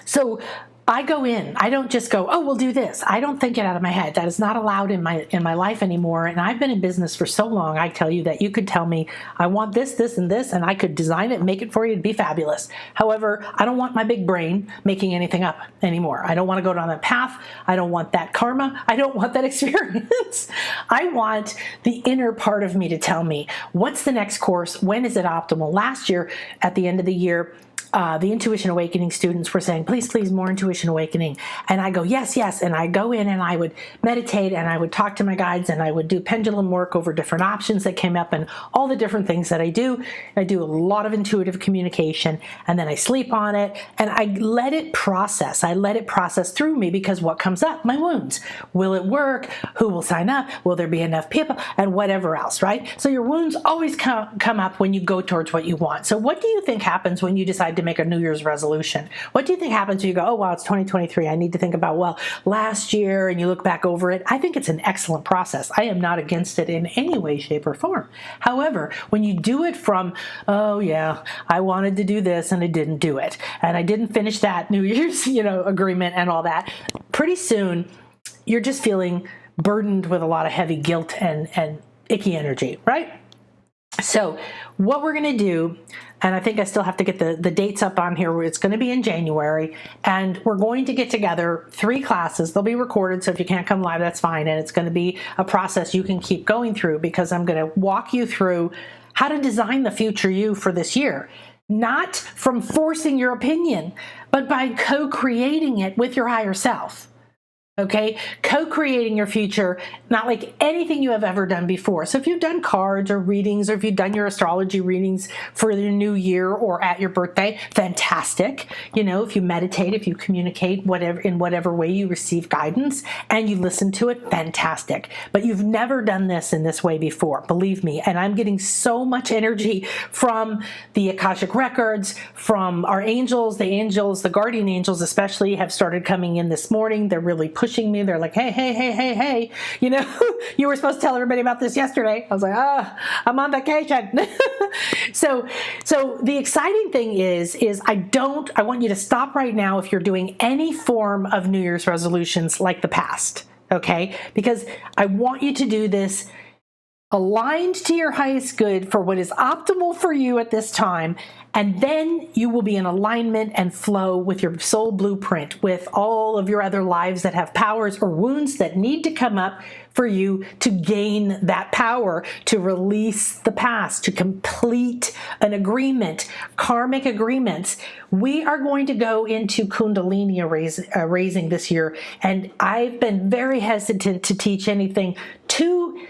so I go in. I don't just go, oh, we'll do this. I don't think it out of my head. That is not allowed in my life anymore. And I've been in business for so long. I tell you that you could tell me, I want this, this, and this, and I could design it and make it for you. It'd be fabulous. However, I don't want my big brain making anything up anymore. I don't want to go down that path. I don't want that karma. I don't want that experience. I want the inner part of me to tell me, what's the next course? When is it optimal? Last year, at the end of the year, the Intuition Awakening students were saying, please, please, more Intuition Awakening. And I go, yes, yes. And I go in and I would meditate and I would talk to my guides and I would do pendulum work over different options that came up and all the different things that I do. I do a lot of intuitive communication, and then I sleep on it and I let it process. I let it process through me, because what comes up? My wounds. Will it work? Who will sign up? Will there be enough people? And whatever else, right? So your wounds always come up when you go towards what you want. So what do you think happens when you decide to make a New Year's resolution? What do you think happens when you go, oh, wow, it's 2023. I need to think about, well, last year, and you look back over it? I think it's an excellent process. I am not against it in any way, shape, or form. However, when you do it from, oh, yeah, I wanted to do this and I didn't do it, and I didn't finish that New Year's, agreement and all that, pretty soon you're just feeling burdened with a lot of heavy guilt and icky energy, right? So what we're going to do, and I think I still have to get the dates up on here, it's going to be in January, and we're going to get together 3 classes. They'll be recorded, so if you can't come live, that's fine. And it's going to be a process you can keep going through, because I'm going to walk you through how to design the future you for this year. Not from forcing your opinion, but by co-creating it with your higher self. Okay, co-creating your future, not like anything you have ever done before. So if you've done cards or readings, or if you've done your astrology readings for the new year or at your birthday, fantastic. You know, if you meditate, if you communicate, whatever, in whatever way you receive guidance and you listen to it, fantastic. But you've never done this in this way before, believe me. And I'm getting so much energy from the Akashic records, from our angels, the guardian angels especially have started coming in this morning. They're really pushing me. They're like, hey, you know, you were supposed to tell everybody about this yesterday. I was like, I'm on vacation. So the exciting thing is I want you to stop right now if you're doing any form of New Year's resolutions like the past, okay? Because I want you to do this aligned to your highest good for what is optimal for you at this time, and then you will be in alignment and flow with your soul blueprint, with all of your other lives that have powers or wounds that need to come up for you to gain that power, to release the past, to complete an agreement, karmic agreements. We are going to go into Kundalini raising this year, and I've been very hesitant to teach anything too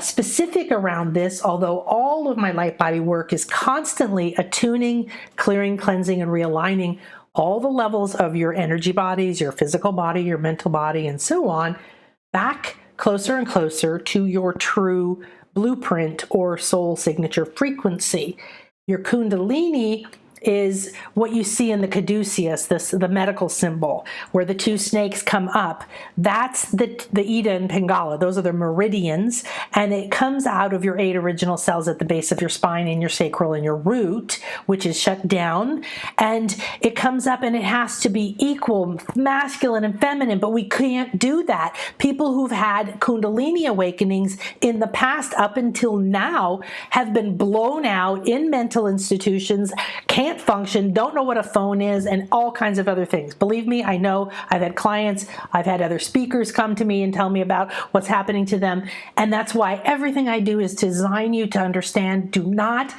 specific around this, although all of my light body work is constantly attuning, clearing, cleansing, and realigning all the levels of your energy bodies, your physical body, your mental body, and so on, back closer and closer to your true blueprint or soul signature frequency. Your Kundalini is what you see in the caduceus, the medical symbol, where the two snakes come up. That's the Ida and Pingala. Those are the meridians, and it comes out of your 8 original cells at the base of your spine, in your sacral, and your root, which is shut down. And it comes up, and it has to be equal, masculine and feminine, but we can't do that. People who've had Kundalini awakenings in the past up until now have been blown out in mental institutions, can't function, don't know what a phone is, and all kinds of other things. Believe me, I know. I've had clients, I've had other speakers come to me and tell me about what's happening to them. And that's why everything I do is to design you to understand: do not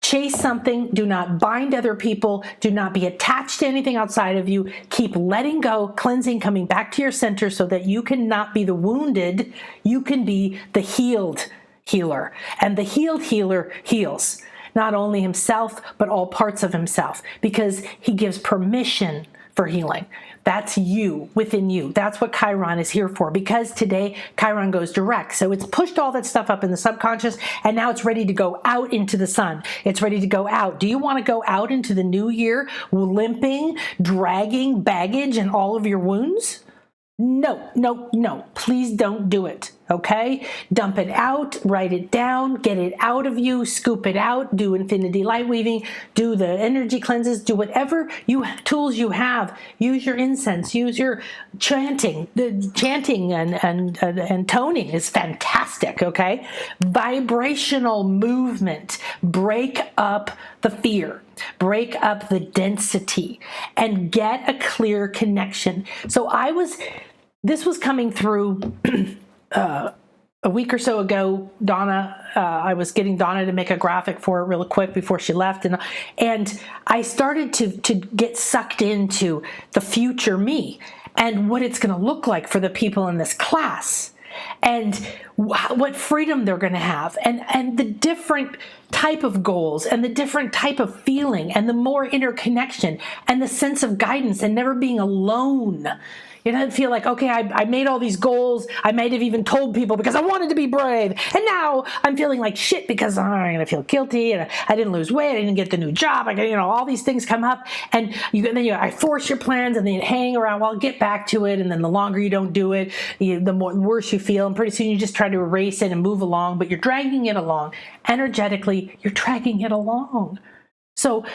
chase something, do not bind other people, do not be attached to anything outside of you. Keep letting go, cleansing, coming back to your center so that you can not be the wounded, you can be the healed healer. And the healed healer heals not only himself, but all parts of himself, because he gives permission for healing. That's you, within you. That's what Chiron is here for, because today Chiron goes direct. So it's pushed all that stuff up in the subconscious, and now it's ready to go out into the sun. It's ready to go out. Do you want to go out into the new year limping, dragging baggage and all of your wounds? No. Please don't do it, okay? Dump it out, write it down, get it out of you, scoop it out, do infinity light weaving, do the energy cleanses, do whatever tools you have. Use your incense, use your chanting. The chanting and toning is fantastic, okay? Vibrational movement. Break up the fear. Break up the density and get a clear connection. So this was coming through a week or so ago. Donna, I was getting Donna to make a graphic for it real quick before she left. And I started to get sucked into the future me and what it's going to look like for the people in this class, and what freedom they're going to have, and the different type of goals, and the different type of feeling, and the more interconnection, and the sense of guidance, and never being alone. You don't feel like, okay, I made all these goals. I might have even told people because I wanted to be brave. And now I'm feeling like shit because I'm going to feel guilty, and I didn't lose weight. I didn't get the new job. All these things come up, and I force your plans, and then you hang around. Well, I'll get back to it. And then the longer you don't do it, the worse you feel. And pretty soon you just try to erase it and move along, but you're dragging it along. Energetically, you're dragging it along. So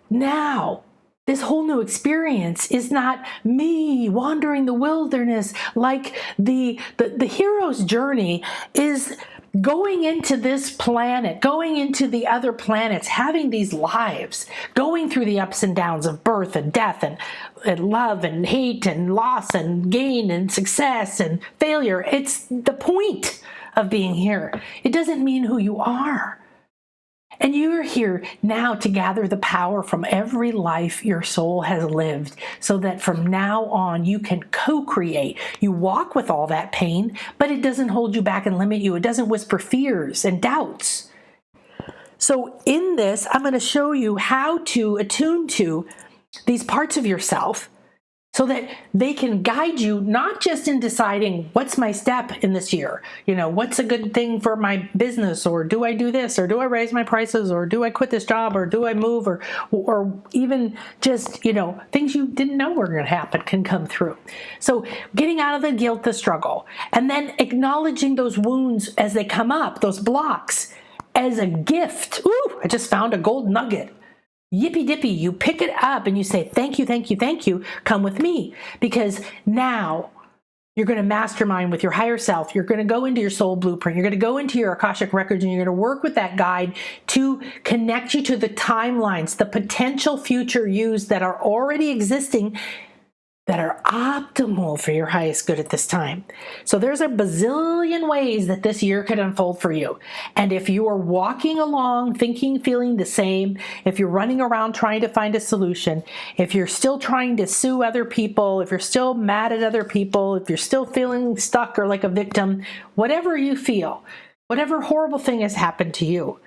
now, this whole new experience is not me wandering the wilderness. Like the hero's journey is going into this planet, going into the other planets, having these lives, going through the ups and downs of birth and death, and love and hate and loss and gain and success and failure. It's the point of being here. It doesn't mean who you are. And you're here now to gather the power from every life your soul has lived so that from now on you can co-create. You walk with all that pain, but it doesn't hold you back and limit you. It doesn't whisper fears and doubts. So in this, I'm going to show you how to attune to these parts of yourself so that they can guide you not just in deciding what's my step in this year, what's a good thing for my business, or do I do this, or do I raise my prices, or do I quit this job, or do I move, or even just, things you didn't know were going to happen can come through. So getting out of the guilt, the struggle, and then acknowledging those wounds as they come up, those blocks, as a gift. Ooh, I just found a gold nugget. Yippee dippy, you pick it up and you say, thank you, thank you, thank you, come with me. Because now you're going to mastermind with your higher self. You're going to go into your soul blueprint. You're going to go into your Akashic records and you're going to work with that guide to connect you to the timelines, the potential future yous that are already existing that are optimal for your highest good at this time. So there's a bazillion ways that this year could unfold for you. And if you are walking along, thinking, feeling the same, if you're running around trying to find a solution, if you're still trying to sue other people, if you're still mad at other people, if you're still feeling stuck or like a victim, whatever you feel, whatever horrible thing has happened to you,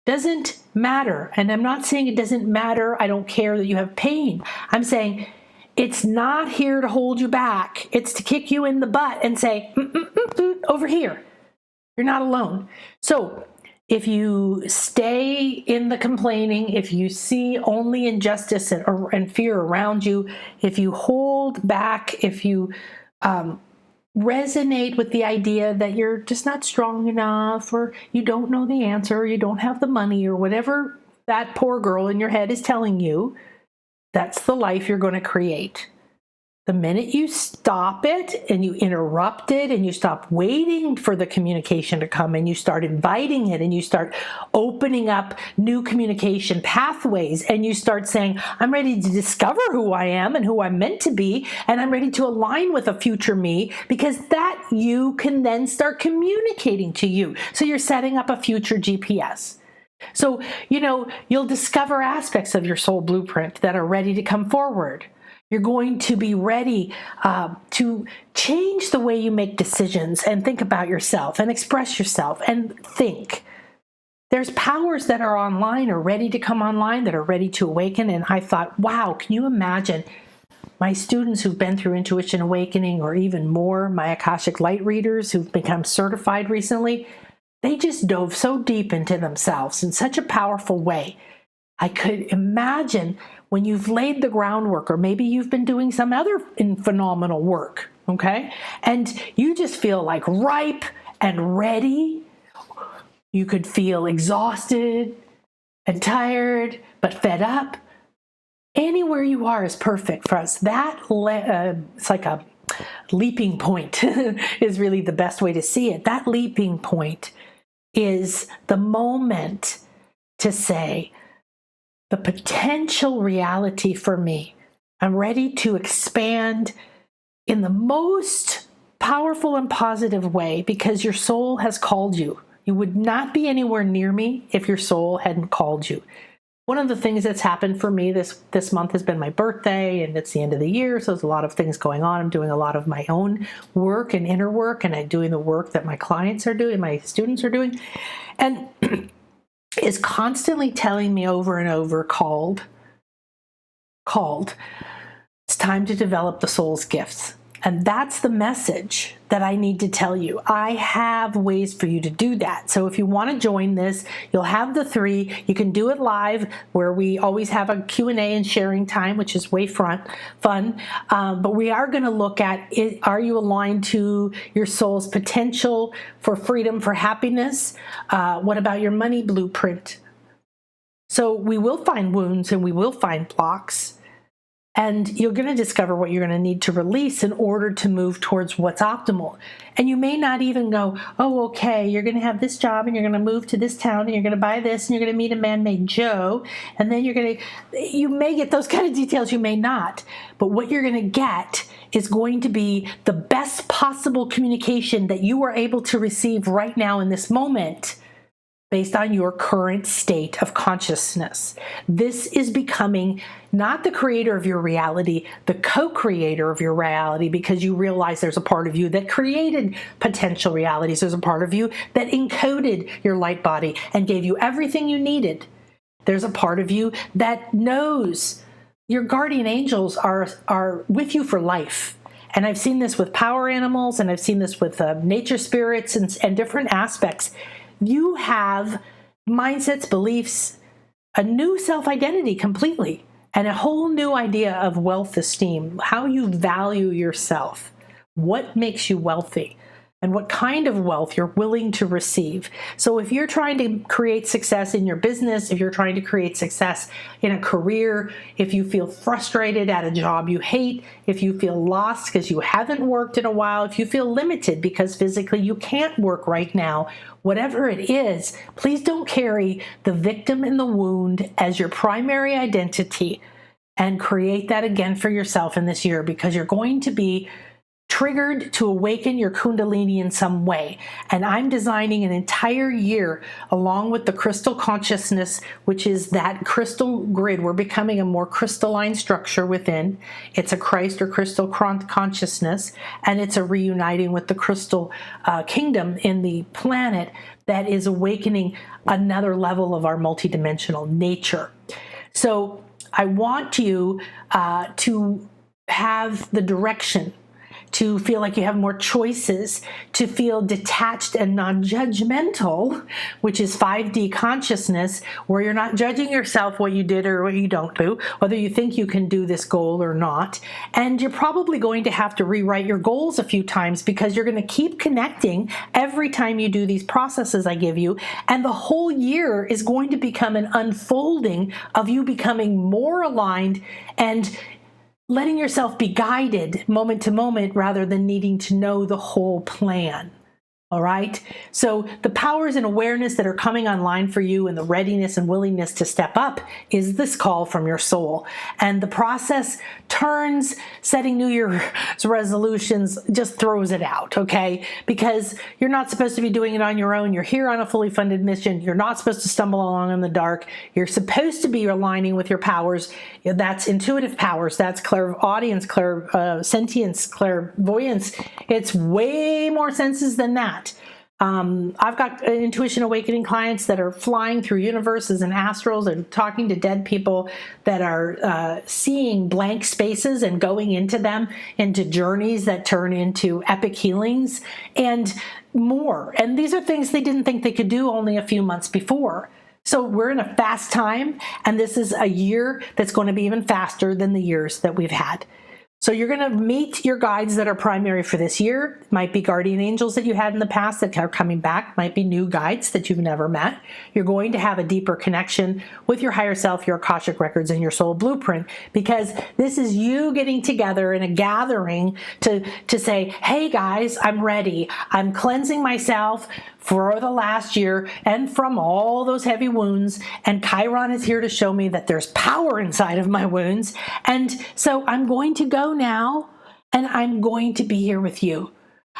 doesn't matter. And I'm not saying it doesn't matter. I don't care that you have pain. I'm saying it's not here to hold you back. It's to kick you in the butt and say, over here. You're not alone. So if you stay in the complaining, if you see only injustice and fear around you, if you hold back, if you resonate with the idea that you're just not strong enough, or you don't know the answer, or you don't have the money, or whatever that poor girl in your head is telling you, that's the life you're going to create. The minute you stop it and you interrupt it and you stop waiting for the communication to come and you start inviting it and you start opening up new communication pathways and you start saying, I'm ready to discover who I am and who I'm meant to be, and I'm ready to align with a future me, because that you can then start communicating to you. So you're setting up a future GPS. So, you'll discover aspects of your soul blueprint that are ready to come forward. You're going to be ready to change the way you make decisions and think about yourself and express yourself and think. There's powers that are online or ready to come online that are ready to awaken. And I thought, wow, can you imagine my students who've been through Intuition Awakening, or even more, my Akashic Light readers who've become certified recently? They just dove so deep into themselves in such a powerful way. I could imagine when you've laid the groundwork, or maybe you've been doing some other phenomenal work, okay? And you just feel like ripe and ready. You could feel exhausted and tired, but fed up. Anywhere you are is perfect for us. It's like a leaping point is really the best way to see it. That leaping point is the moment to say, the potential reality for me, I'm ready to expand in the most powerful and positive way, because your soul has called you. You would not be anywhere near me if your soul hadn't called you. One of the things that's happened for me this month has been my birthday, and it's the end of the year, so there's a lot of things going on. I'm doing a lot of my own work and inner work, and I'm doing the work that my clients are doing, my students are doing, and is constantly telling me over and over, called. It's time to develop the soul's gifts. And that's the message that I need to tell you. I have ways for you to do that. So if you want to join this, you'll have the 3. You can do it live, where we always have a Q&A and sharing time, which is way fun. But we are going to look at, are you aligned to your soul's potential for freedom, for happiness? What about your money blueprint? So we will find wounds and we will find blocks. And you're going to discover what you're going to need to release in order to move towards what's optimal. And you may not even go, oh, okay, you're going to have this job and you're going to move to this town and you're going to buy this and you're going to meet a man named Joe. And then you may get those kind of details, you may not. But what you're going to get is going to be the best possible communication that you are able to receive right now in this moment. based on your current state of consciousness. This is becoming not the creator of your reality, the co-creator of your reality, because you realize there's a part of you that created potential realities. There's a part of you that encoded your light body and gave you everything you needed. There's a part of you that knows your guardian angels are with you for life. And I've seen this with power animals, and I've seen this with nature spirits and different aspects. You have mindsets, beliefs, a new self-identity completely, and a whole new idea of wealth esteem, how you value yourself, what makes you wealthy, and what kind of wealth you're willing to receive. So if you're trying to create success in your business, if you're trying to create success in a career, if you feel frustrated at a job you hate, if you feel lost because you haven't worked in a while, if you feel limited because physically you can't work right now, whatever it is, please don't carry the victim in the wound as your primary identity, and create that again for yourself in this year, because you're going to be triggered to awaken your Kundalini in some way. And I'm designing an entire year along with the crystal consciousness, which is that crystal grid. We're becoming a more crystalline structure within. It's a Christ or crystal consciousness, and it's a reuniting with the crystal kingdom in the planet that is awakening another level of our multidimensional nature. So I want you to have the direction, to feel like you have more choices, to feel detached and non-judgmental, which is 5D consciousness, where you're not judging yourself what you did or what you don't do, whether you think you can do this goal or not. And you're probably going to have to rewrite your goals a few times, because you're going to keep connecting every time you do these processes I give you. And the whole year is going to become an unfolding of you becoming more aligned and letting yourself be guided moment to moment rather than needing to know the whole plan. All right. So the powers and awareness that are coming online for you, and the readiness and willingness to step up, is this call from your soul. And the process turns setting New Year's resolutions, just throws it out. Okay. Because you're not supposed to be doing it on your own. You're here on a fully funded mission. You're not supposed to stumble along in the dark. You're supposed to be aligning with your powers. That's intuitive powers. That's clairaudience, sentience, clairvoyance. It's way more senses than that. I've got intuition awakening clients that are flying through universes and astrals and talking to dead people that are seeing blank spaces and going into them, into journeys that turn into epic healings and more. And these are things they didn't think they could do only a few months before. So we're in a fast time, and this is a year that's going to be even faster than the years that we've had. So you're going to meet your guides that are primary for this year. Might be guardian angels that you had in the past that are coming back. Might be new guides that you've never met. You're going to have a deeper connection with your higher self, your Akashic records, and your soul blueprint, because this is you getting together in a gathering to say, hey guys, I'm ready. I'm cleansing myself for the last year and from all those heavy wounds, and Chiron is here to show me that there's power inside of my wounds. And so I'm going to go now, and I'm going to be here with you.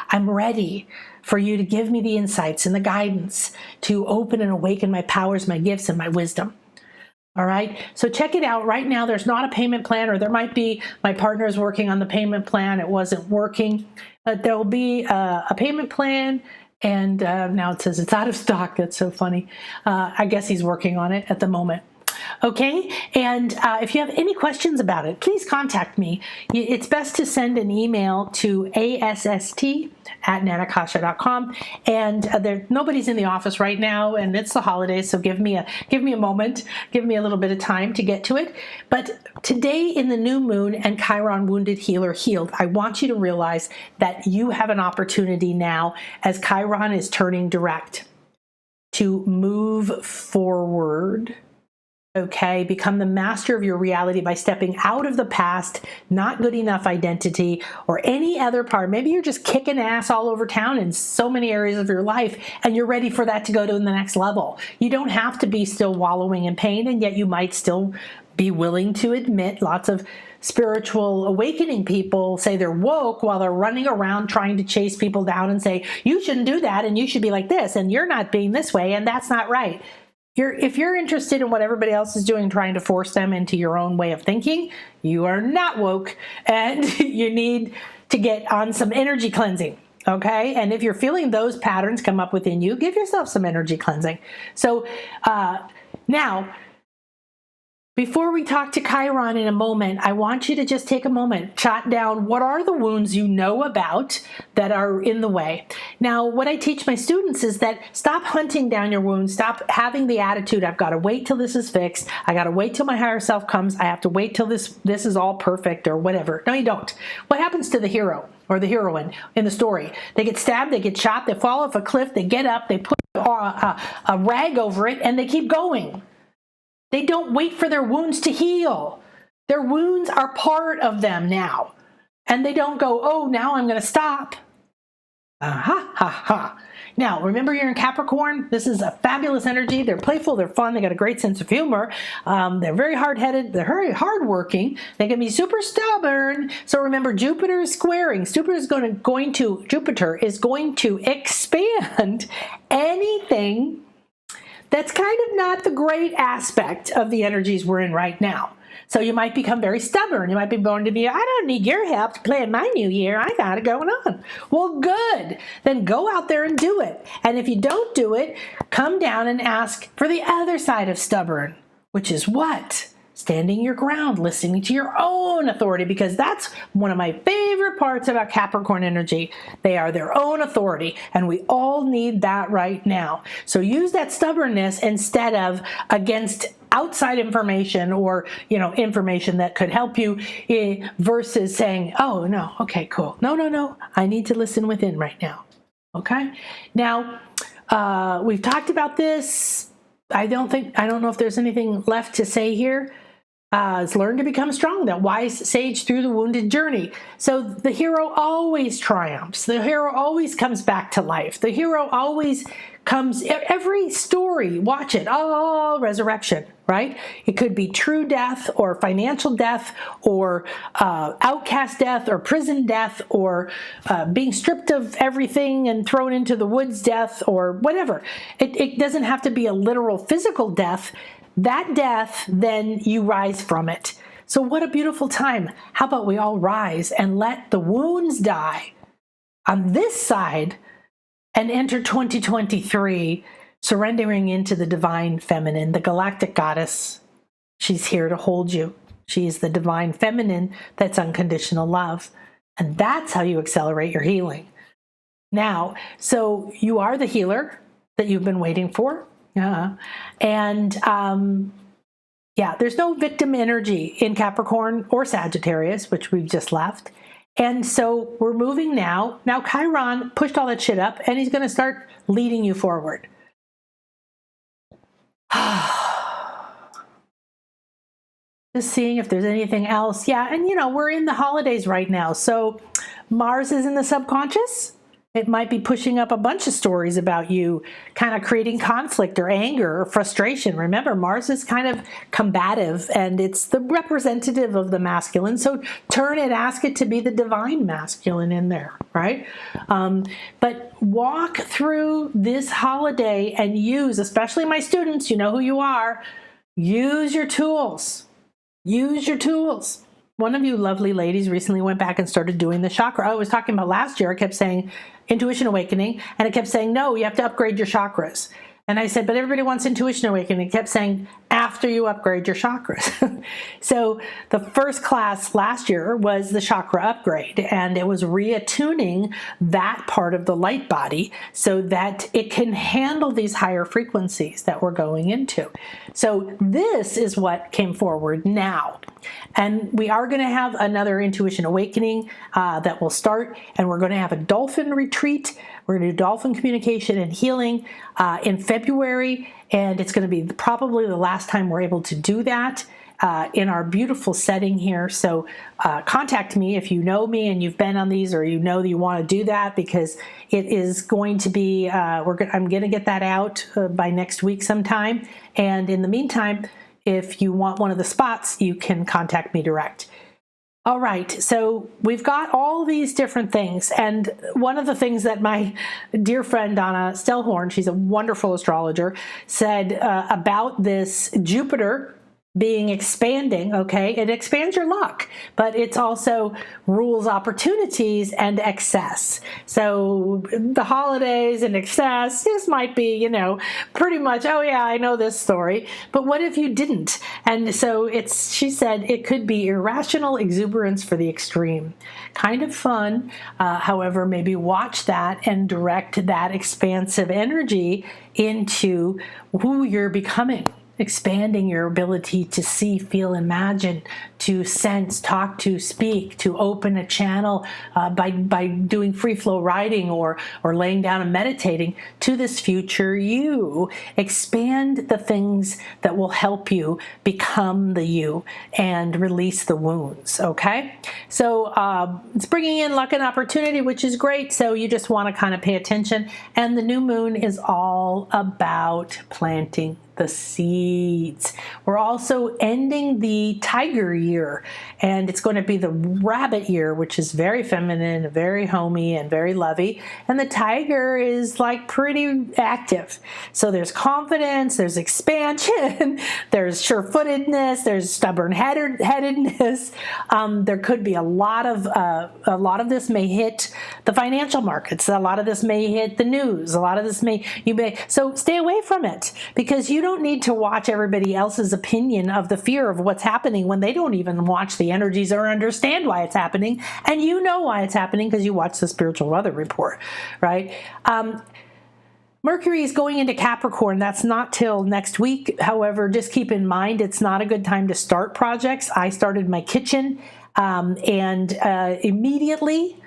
I'm ready for you to give me the insights and the guidance to open and awaken my powers, my gifts, and my wisdom. All right. So check it out. Right now, there's not a payment plan, or there might be. My partner is working on the payment plan. It wasn't working, but there'll be a payment plan. And now it says it's out of stock. That's so funny. I guess he's working on it at the moment. Okay, and if you have any questions about it, please contact me. It's best to send an email to ASST@nanakasha.com. And nobody's in the office right now, and it's the holidays, so give me a moment, give me a little bit of time to get to it. But today, in the new moon and Chiron Wounded Healer Healed, I want you to realize that you have an opportunity now, as Chiron is turning direct, to move forward. Okay, become the master of your reality by stepping out of the past, not good enough identity, or any other part. Maybe you're just kicking ass all over town in so many areas of your life, and you're ready for that to go to the next level. You don't have to be still wallowing in pain, and yet you might still be willing to admit lots of spiritual awakening people say they're woke while they're running around trying to chase people down and say, you shouldn't do that and you should be like this and you're not being this way and that's not right. If you're interested in what everybody else is doing, trying to force them into your own way of thinking, you are not woke and you need to get on some energy cleansing. Okay. And if you're feeling those patterns come up within you, give yourself some energy cleansing. So now, before we talk to Chiron in a moment, I want you to just take a moment, jot down what are the wounds you know about that are in the way. Now, what I teach my students is that stop hunting down your wounds. Stop having the attitude, I've got to wait till this is fixed. I got to wait till my higher self comes. I have to wait till this is all perfect or whatever. No, you don't. What happens to the hero or the heroine in the story? They get stabbed, they get shot, they fall off a cliff, they get up, they put a rag over it, and they keep going. They don't wait for their wounds to heal. Their wounds are part of them now. And they don't go, oh, now I'm going to stop. Now, remember you're in Capricorn. This is a fabulous energy. They're playful. They're fun. They got a great sense of humor. They're very hard-headed. They're very hardworking. They can be super stubborn. So remember, Jupiter is squaring. Jupiter is going to expand anything that's kind of not the great aspect of the energies we're in right now. So you might become very stubborn. You might be born to be, I don't need your help to plan my new year. I got it going on. Well, good. Then go out there and do it. And if you don't do it, come down and ask for the other side of stubborn, which is what? Standing your ground, listening to your own authority, because that's one of my favorite parts about Capricorn energy. They are their own authority, and we all need that right now. So use that stubbornness instead of against outside information or, information that could help you versus saying, oh, no, okay, cool. No, I need to listen within right now. Okay? Now, we've talked about this. I don't know if there's anything left to say here. Is learn to become strong, that wise sage through the wounded journey. So the hero always triumphs. The hero always comes back to life. The hero always comes, every story, watch it, resurrection, right? It could be true death or financial death or outcast death or prison death or being stripped of everything and thrown into the woods death or whatever. It doesn't have to be a literal physical death. That death, then you rise from it. So what a beautiful time. How about we all rise and let the wounds die on this side and enter 2023 surrendering into the divine feminine, the galactic goddess. She's here to hold you. She is the divine feminine that's unconditional love. And that's how you accelerate your healing. Now, so you are the healer that you've been waiting for. And there's no victim energy in Capricorn or Sagittarius, which we've just left. And so we're moving now. Now Chiron pushed all that shit up and he's going to start leading you forward. Just seeing if there's anything else. Yeah, and we're in the holidays right now. So Mars is in the subconscious. It might be pushing up a bunch of stories about you, kind of creating conflict or anger or frustration. Remember, Mars is kind of combative and it's the representative of the masculine. So turn it, ask it to be the divine masculine in there, right? But walk through this holiday and use, especially my students, you know who you are, use your tools. Use your tools. One of you lovely ladies recently went back and started doing the chakra. I was talking about last year. I kept saying intuition awakening, and it kept saying, no, you have to upgrade your chakras. And I said, but everybody wants intuition awakening. It kept saying, after you upgrade your chakras. So the first class last year was the chakra upgrade, and it was reattuning that part of the light body so that it can handle these higher frequencies that we're going into. So this is what came forward now. And we are going to have another intuition awakening that will start, and we're going to have a dolphin retreat. We're going to do dolphin communication and healing in February, and it's going to be probably the last time we're able to do that in our beautiful setting here. So contact me if you know me and you've been on these, or you know that you want to do that, because it is going to be, I'm going to get that out by next week sometime. And in the meantime, if you want one of the spots, you can contact me direct. All right, so we've got all these different things, and one of the things that my dear friend Donna Stellhorn, she's a wonderful astrologer, said about this Jupiter being expanding, okay, it expands your luck, but it's also rules opportunities and excess. So the holidays and excess, this might be, pretty much, oh yeah, I know this story, but what if you didn't? And so she said it could be irrational exuberance for the extreme. Kind of fun, however, maybe watch that and direct that expansive energy into who you're becoming. Expanding your ability to see, feel, imagine, to sense, talk to, speak, to open a channel by doing free flow writing or laying down and meditating to this future you. Expand the things that will help you become the you and release the wounds, okay? So it's bringing in luck and opportunity, which is great. So you just want to kind of pay attention. And the new moon is all about planting the seeds. We're also ending the tiger year, and it's going to be the rabbit year, which is very feminine, very homey, and very lovey. And the tiger is like pretty active. So there's confidence, there's expansion, there's sure-footedness, there's stubborn-headedness. There could be a lot of this may hit the financial markets. A lot of this may hit the news. A lot of this so stay away from it, because you don't need to watch everybody else's opinion of the fear of what's happening when they don't even watch the energies or understand why it's happening. And you know why it's happening because you watch the spiritual weather report, right? Mercury is going into Capricorn. That's not till next week. However, just keep in mind, it's not a good time to start projects. I started my kitchen and immediately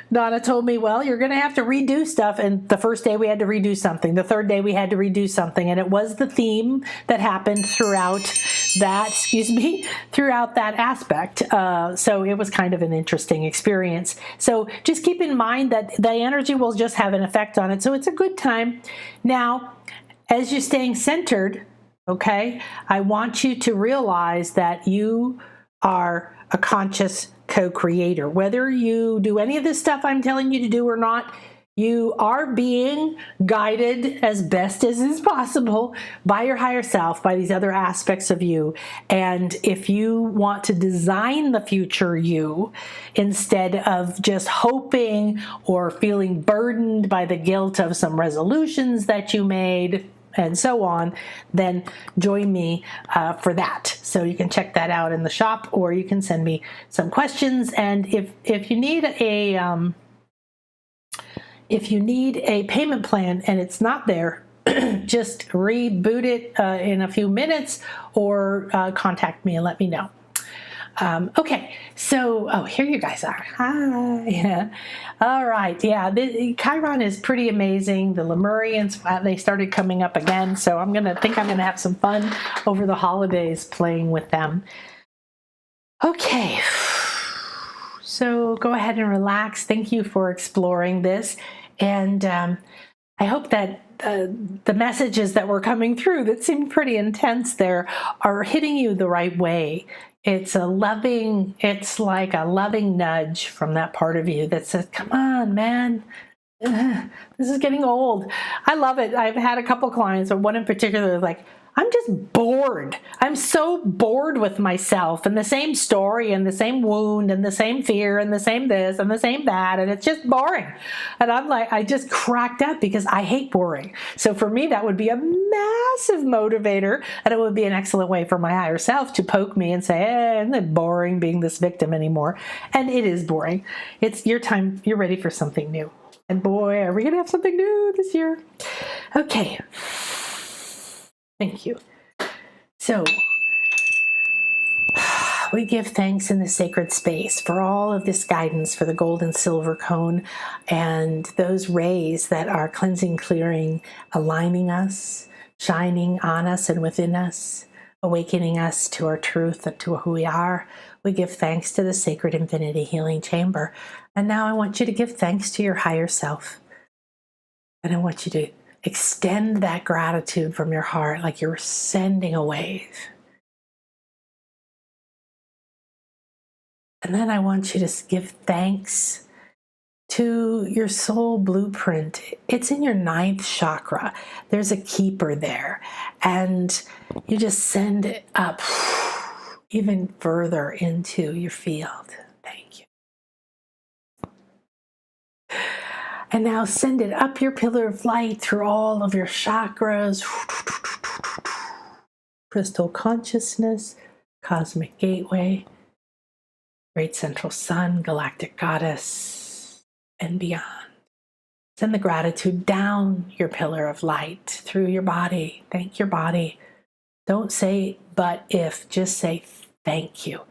Donna told me, well, you're going to have to redo stuff. And the first day we had to redo something. The third day we had to redo something. And it was the theme that happened throughout that, throughout that aspect. So it was kind of an interesting experience. So just keep in mind that the energy will just have an effect on it. So it's a good time. Now, as you're staying centered, okay, I want you to realize that you are a conscious co-creator. Whether you do any of this stuff I'm telling you to do or not, you are being guided as best as is possible by your higher self, by these other aspects of you. And if you want to design the future you, instead of just hoping or feeling burdened by the guilt of some resolutions that you made, and so on, then join me for that. So you can check that out in the shop, or you can send me some questions. And if you need a payment plan and it's not there, just reboot it in a few minutes, or contact me and let me know. Okay, so, here you guys are. Hi. Yeah. All right, yeah, Chiron is pretty amazing. The Lemurians, they started coming up again, so I'm gonna have some fun over the holidays playing with them. Okay, so go ahead and relax. Thank you for exploring this, and I hope that the messages that were coming through that seemed pretty intense there are hitting you the right way. It's like a loving nudge from that part of you that says, come on, man, this is getting old. I love it. I've had a couple clients, or one in particular, like, I'm just bored. I'm so bored with myself and the same story and the same wound and the same fear and the same this and the same that, and it's just boring. And I'm like, I just cracked up because I hate boring. So for me, that would be a massive motivator, and it would be an excellent way for my higher self to poke me and say, isn't it boring being this victim anymore? And it is boring. It's your time. You're ready for something new. And boy, are we going to have something new this year. Okay. Thank you. So, we give thanks in the sacred space for all of this guidance, for the gold and silver cone and those rays that are cleansing, clearing, aligning us, shining on us and within us, awakening us to our truth and to who we are. We give thanks to the sacred infinity healing chamber. And now I want you to give thanks to your higher self. And I want you to extend that gratitude from your heart like you're sending a wave. And then I want you to give thanks to your soul blueprint. It's in your ninth chakra. There's a keeper there. And you just send it up even further into your field. Thank you. And now send it up your pillar of light through all of your chakras. Crystal consciousness, cosmic gateway, great central sun, galactic goddess, and beyond. Send the gratitude down your pillar of light through your body. Thank your body. Don't say but if, just say thank you.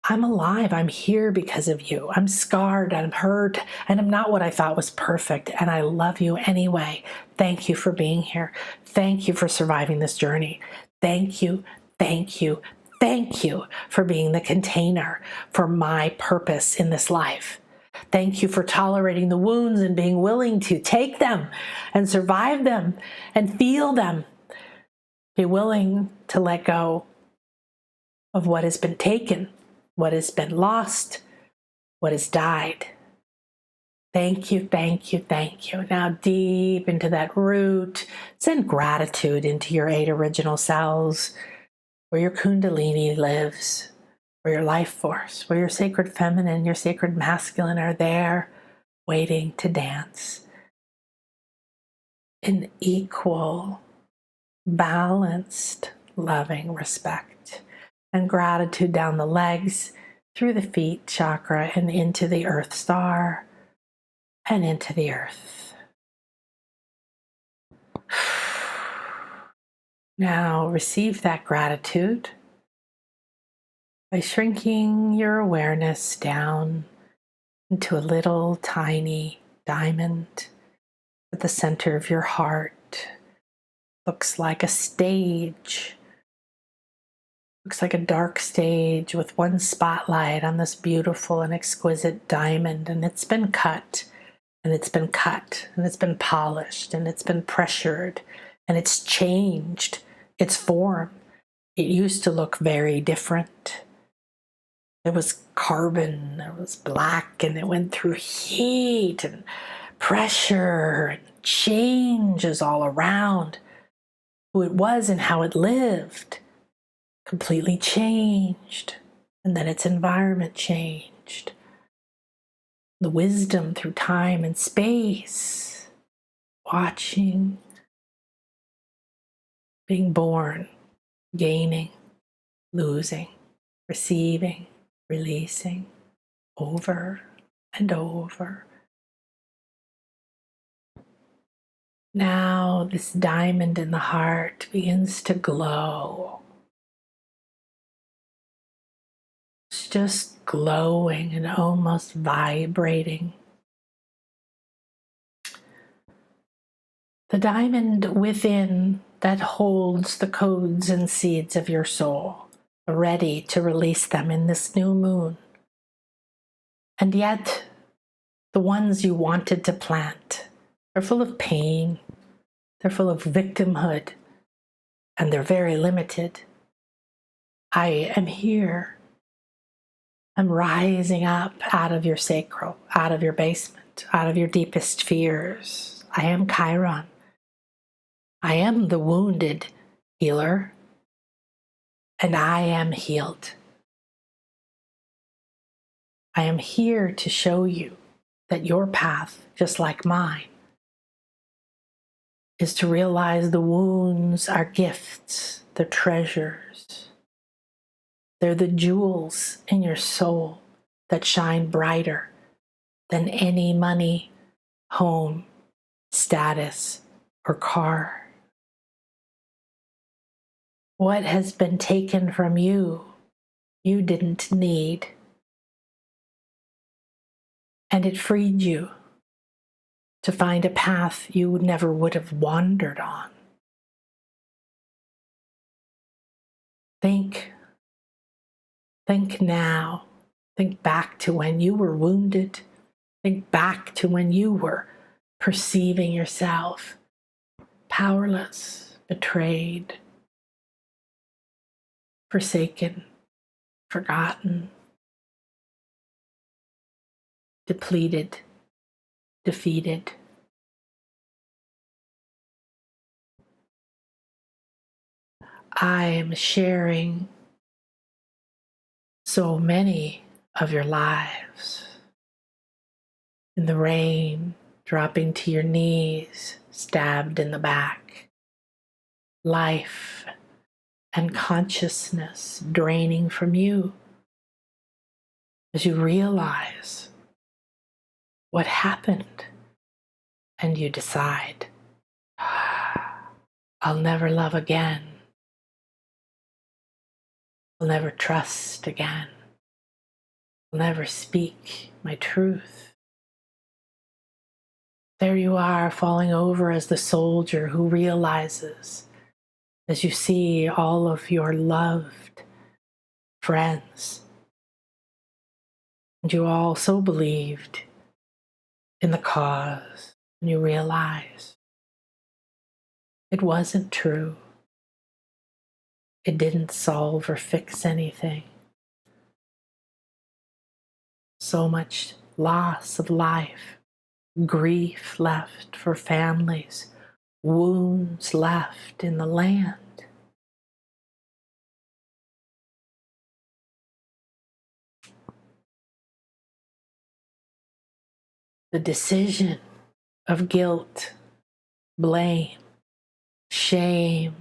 I'm alive. I'm here because of you. I'm scarred. I'm hurt. And I'm not what I thought was perfect. And I love you anyway. Thank you for being here. Thank you for surviving this journey. Thank you. Thank you. Thank you for being the container for my purpose in this life. Thank you for tolerating the wounds and being willing to take them and survive them and feel them. Be willing to let go of what has been taken, what has been lost, what has died. Thank you, thank you, thank you. Now deep into that root, send gratitude into your 8 original cells, where your kundalini lives, where your life force, where your sacred feminine, your sacred masculine are there, waiting to dance in equal, balanced, loving respect and gratitude down the legs, through the feet chakra and into the earth star and into the earth. Now receive that gratitude by shrinking your awareness down into a little tiny diamond at the center of your heart. Looks like a stage. Looks like a dark stage with one spotlight on this beautiful and exquisite diamond, and it's been cut, and it's been cut, and it's been polished, and it's been pressured, and it's changed its form. It used to look very different. It was carbon, it was black, and it went through heat and pressure and changes all around. Who it was and how it lived completely changed. And then its environment changed. The wisdom through time and space, watching, being born, gaining, losing, receiving, releasing, over and over. Now this diamond in the heart begins to glow. It's just glowing and almost vibrating. The diamond within that holds the codes and seeds of your soul, ready to release them in this new moon. And yet, the ones you wanted to plant are full of pain, they're full of victimhood, and they're very limited. I am here. I'm rising up out of your sacral, out of your basement, out of your deepest fears. I am Chiron. I am the wounded healer, and I am healed. I am here to show you that your path, just like mine, is to realize the wounds are gifts, they're treasures. They're the jewels in your soul that shine brighter than any money, home, status, or car. What has been taken from you, you didn't need. And it freed you to find a path you never would have wandered on. Think now. Think back to when you were wounded. Think back to when you were perceiving yourself powerless, betrayed, forsaken, forgotten, depleted, defeated. I am sharing so many of your lives. In the rain, dropping to your knees, stabbed in the back. Life and consciousness draining from you as you realize what happened and you decide, I'll never love again. I'll never trust again. I'll never speak my truth. There you are, falling over as the soldier who realizes, as you see all of your loved friends, and you all so believed in the cause, and you realize it wasn't true. It didn't solve or fix anything. So much loss of life, grief left for families, wounds left in the land. The decision of guilt, blame, shame,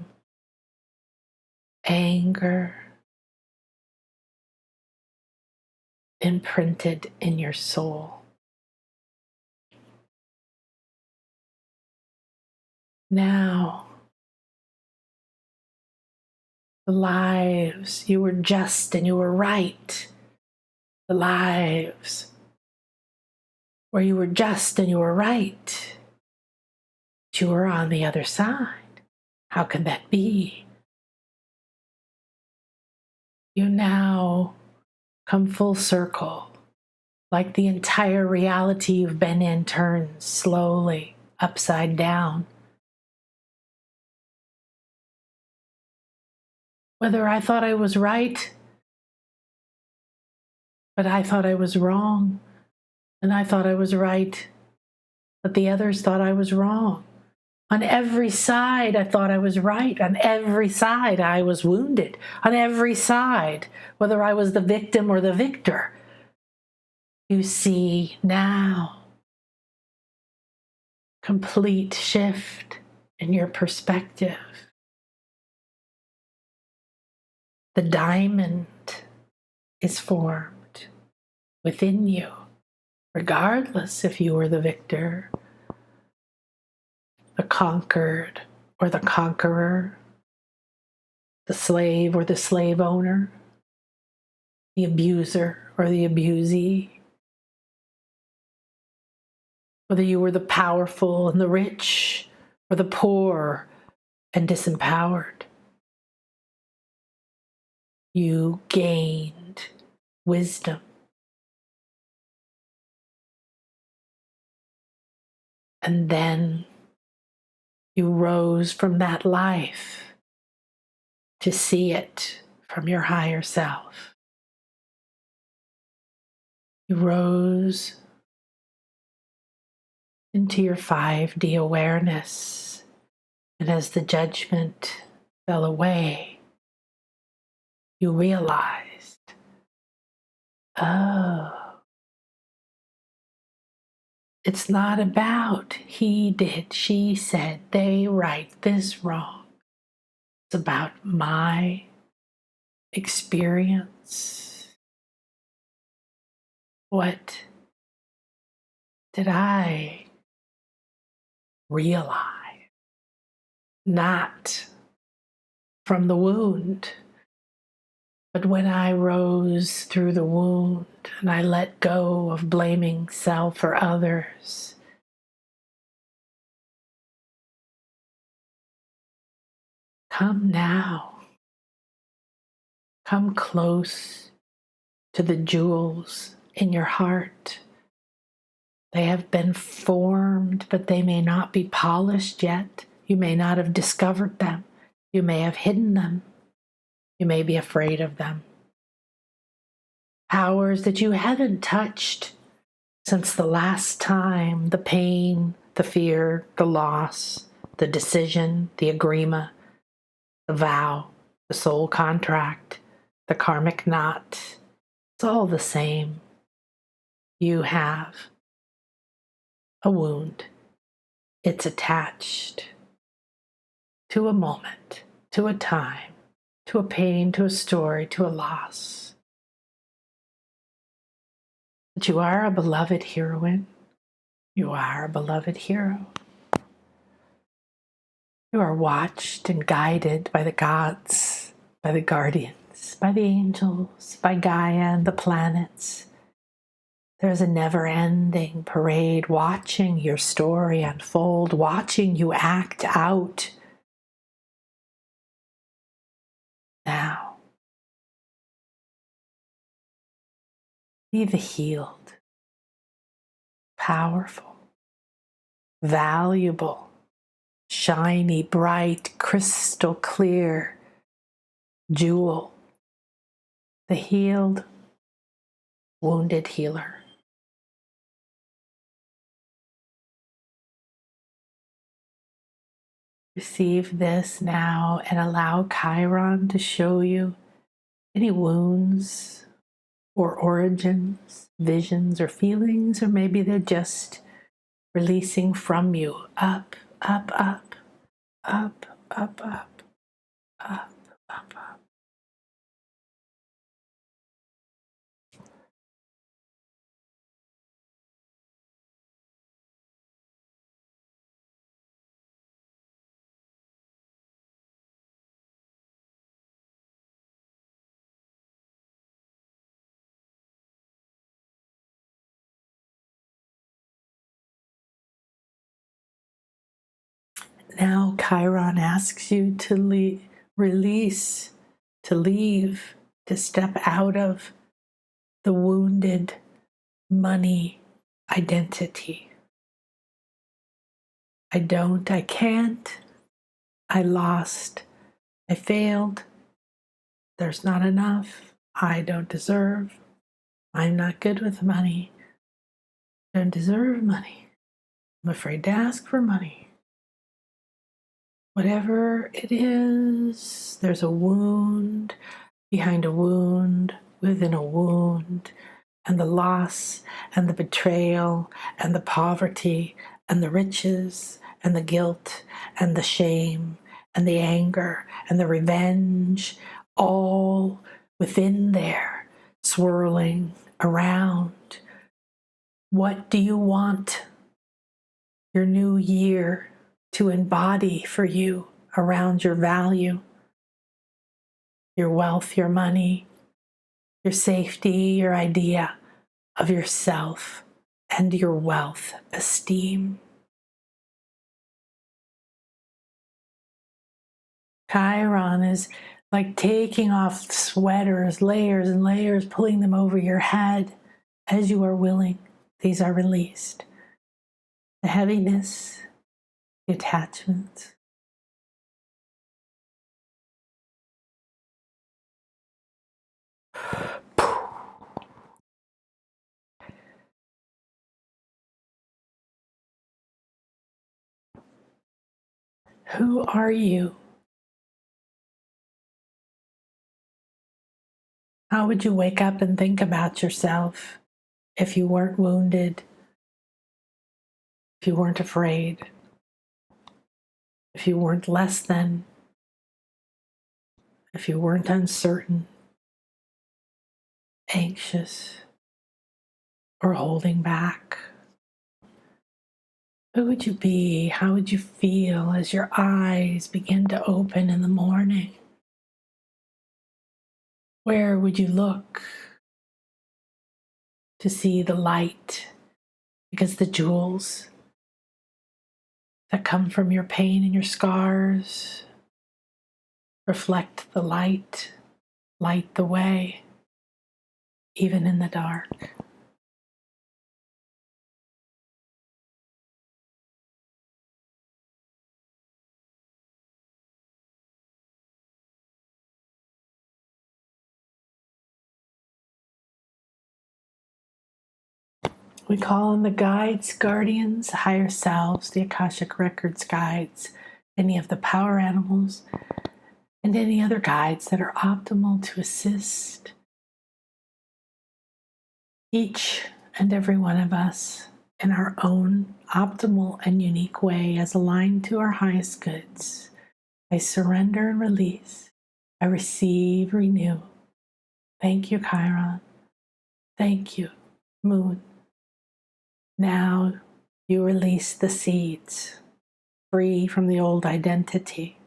anger, imprinted in your soul. Now, the lives you were just and you were right, the lives where you were just and you were right, but you were on the other side. How can that be? You now come full circle, like the entire reality you've been in turns slowly upside down. Whether I thought I was right, but I thought I was wrong, and I thought I was right, but the others thought I was wrong. On every side, I thought I was right. On every side, I was wounded. On every side, whether I was the victim or the victor. You see now, complete shift in your perspective. The diamond is formed within you, regardless if you were the victor, the conquered or the conqueror, the slave or the slave owner, the abuser or the abusee, whether you were the powerful and the rich or the poor and disempowered. You gained wisdom. And then you rose from that life to see it from your higher self. You rose into your 5D awareness, and as the judgment fell away, you realized, oh, it's not about he did, she said, they right, this wrong. It's about my experience. What did I realize? Not from the wound, but when I rose through the wound and I let go of blaming self or others, come now. Come close to the jewels in your heart. They have been formed, but they may not be polished yet. You may not have discovered them. You may have hidden them. You may be afraid of them. Powers that you haven't touched since the last time, the pain, the fear, the loss, the decision, the agreement, the vow, the soul contract, the karmic knot. It's all the same. You have a wound. It's attached to a moment, to a time, to a pain, to a story, to a loss. But you are a beloved heroine. You are a beloved hero. You are watched and guided by the gods, by the guardians, by the angels, by Gaia and the planets. There's a never-ending parade watching your story unfold, watching you act out. Now, be the healed, powerful, valuable, shiny, bright, crystal clear jewel, the healed, wounded healer. Receive this now and allow Chiron to show you any wounds or origins, visions or feelings, or maybe they're just releasing from you. Up, up, up, up, up, up, up, up, up. Now Chiron asks you to release, to leave, to step out of the wounded money identity. I don't, I can't, I lost, I failed, there's not enough, I don't deserve, I'm not good with money, I don't deserve money, I'm afraid to ask for money. Whatever it is, there's a wound behind a wound within a wound, and the loss and the betrayal and the poverty and the riches and the guilt and the shame and the anger and the revenge, all within there, swirling around. What do you want your new year to embody for you around your value, your wealth, your money, your safety, your idea of yourself, and your wealth esteem? Chiron is like taking off sweaters, layers and layers, pulling them over your head as you are willing. These are released. The heaviness, the attachments. Who are you? How would you wake up and think about yourself if you weren't wounded, if you weren't afraid, if you weren't less than, if you weren't uncertain, anxious, or holding back? Who would you be? How would you feel as your eyes begin to open in the morning? Where would you look to see the light? Because the jewels that come from your pain and your scars reflect the light, light the way, even in the dark. We call on the guides, guardians, higher selves, the Akashic Records guides, any of the power animals, and any other guides that are optimal to assist each and every one of us in our own optimal and unique way as aligned to our highest goods. I surrender and release. I receive, renew. Thank you, Chiron. Thank you, Moon. Now you release the seeds, free from the old identity.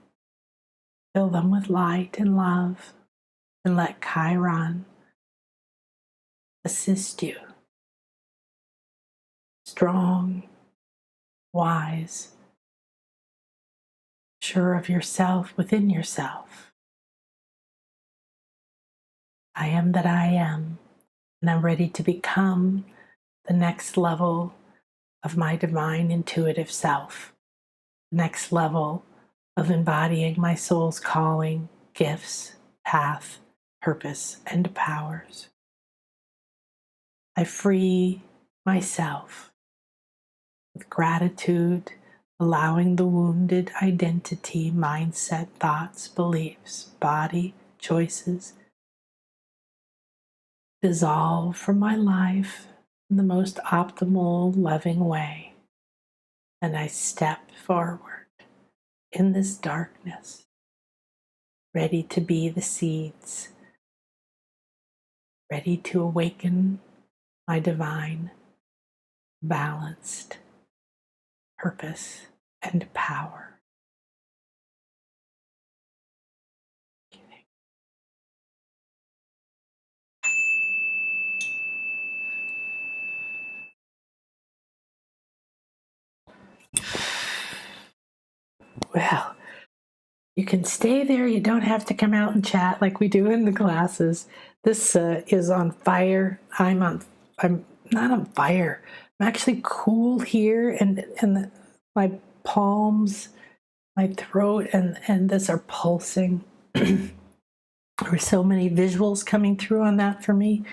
Fill them with light and love, and let Chiron assist you. Strong, wise, sure of yourself within yourself. I am that I am, and I'm ready to become the next level of my divine intuitive self, the next level of embodying my soul's calling, gifts, path, purpose, and powers. I free myself with gratitude, allowing the wounded identity, mindset, thoughts, beliefs, body, choices dissolve from my life in the most optimal, loving way. And I step forward in this darkness, ready to be the seeds, ready to awaken my divine, balanced purpose and power. Well, you can stay there. You don't have to come out and chat like we do in the classes. This is on fire. I'm not on fire. I'm actually cool here, and my palms, my throat, and this are pulsing. There were so many visuals coming through on that for me.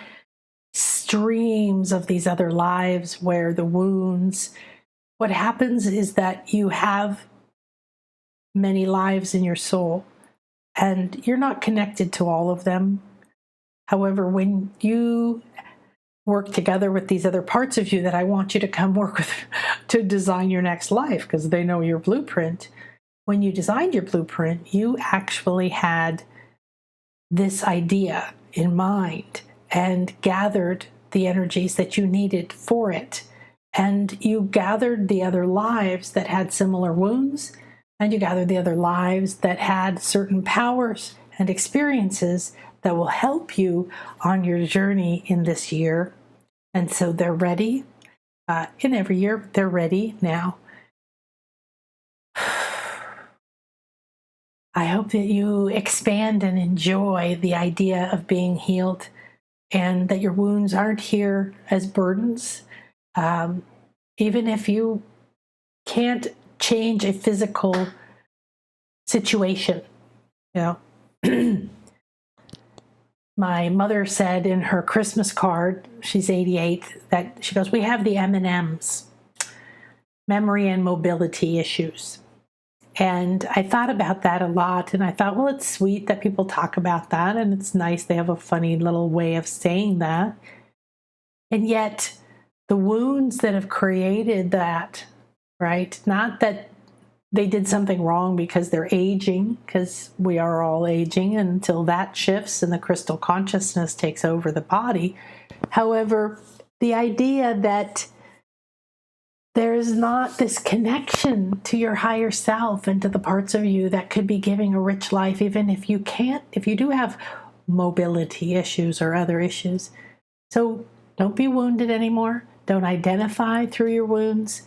Streams of these other lives where the wounds. What happens is that you have many lives in your soul, and you're not connected to all of them. However, when you work together with these other parts of you that I want you to come work with to design your next life, because they know your blueprint, when you designed your blueprint, you actually had this idea in mind and gathered the energies that you needed for it. And you gathered the other lives that had similar wounds, and you gathered the other lives that had certain powers and experiences that will help you on your journey in this year. And so they're ready. In every year, they're ready now. I hope that you expand and enjoy the idea of being healed, and that your wounds aren't here as burdens. Even if you can't change a physical situation, you know. My mother said in her Christmas card, she's 88, that she goes, we have the M&Ms, memory and mobility issues. And I thought about that a lot, and I thought, well, it's sweet that people talk about that, and it's nice they have a funny little way of saying that. And yet, the wounds that have created that, right? Not that they did something wrong because they're aging, because we are all aging until that shifts and the crystal consciousness takes over the body. However, the idea that there's not this connection to your higher self and to the parts of you that could be giving a rich life, even if you can't, if you do have mobility issues or other issues. So don't be wounded anymore. Don't identify through your wounds.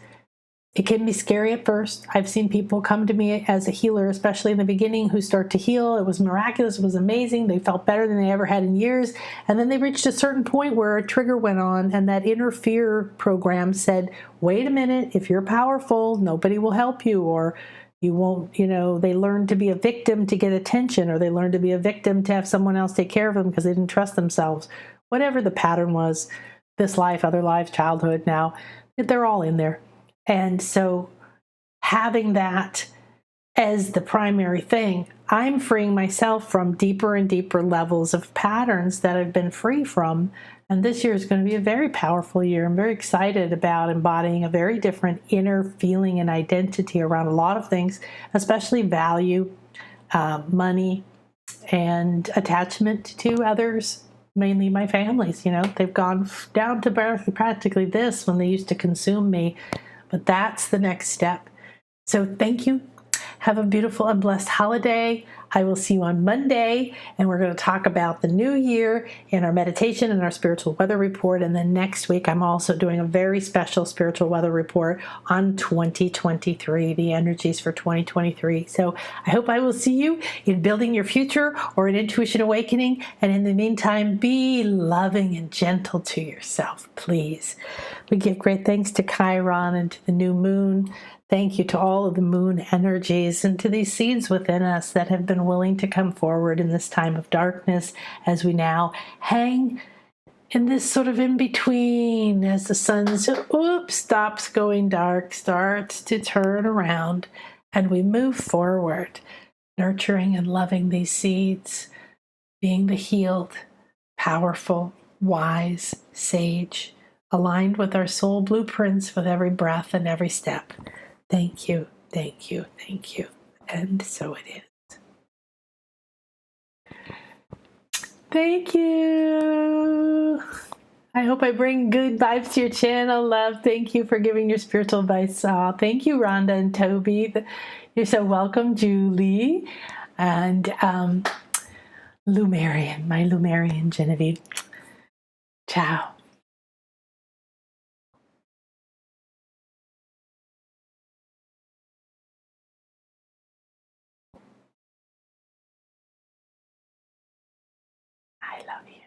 It can be scary at first. I've seen people come to me as a healer, especially in the beginning, who start to heal. It was miraculous. It was amazing. They felt better than they ever had in years. And then they reached a certain point where a trigger went on, and that inner fear program said, wait a minute, if you're powerful, nobody will help you, or you won't, they learned to be a victim to get attention, or they learned to be a victim to have someone else take care of them because they didn't trust themselves. Whatever the pattern was, this life, other lives, childhood now, they're all in there. And so having that as the primary thing, I'm freeing myself from deeper and deeper levels of patterns that I've been free from. And this year is going to be a very powerful year. I'm very excited about embodying a very different inner feeling and identity around a lot of things, especially value, money, and attachment to others, mainly my families. They've gone down to practically this when they used to consume me. But that's the next step. So thank you. Have a beautiful and blessed holiday. I will see you on Monday, and we're going to talk about the new year in our meditation and our spiritual weather report. And then next week, I'm also doing a very special spiritual weather report on 2023, the energies for 2023. So I hope I will see you in Building Your Future or in Intuition Awakening. And in the meantime, be loving and gentle to yourself, please. We give great thanks to Chiron and to the new moon. Thank you to all of the moon energies and to these seeds within us that have been willing to come forward in this time of darkness as we now hang in this sort of in-between as the sun stops going dark, starts to turn around, and we move forward, nurturing and loving these seeds, being the healed, powerful, wise, sage, aligned with our soul blueprints with every breath and every step. Thank you, thank you, thank you. And so it is. Thank you. I hope I bring good vibes to your channel, love. Thank you for giving your spiritual advice. Thank you, Rhonda and Toby. You're so welcome, Julie. And Lumarian, my Lumarian Genevieve. Ciao. I love you.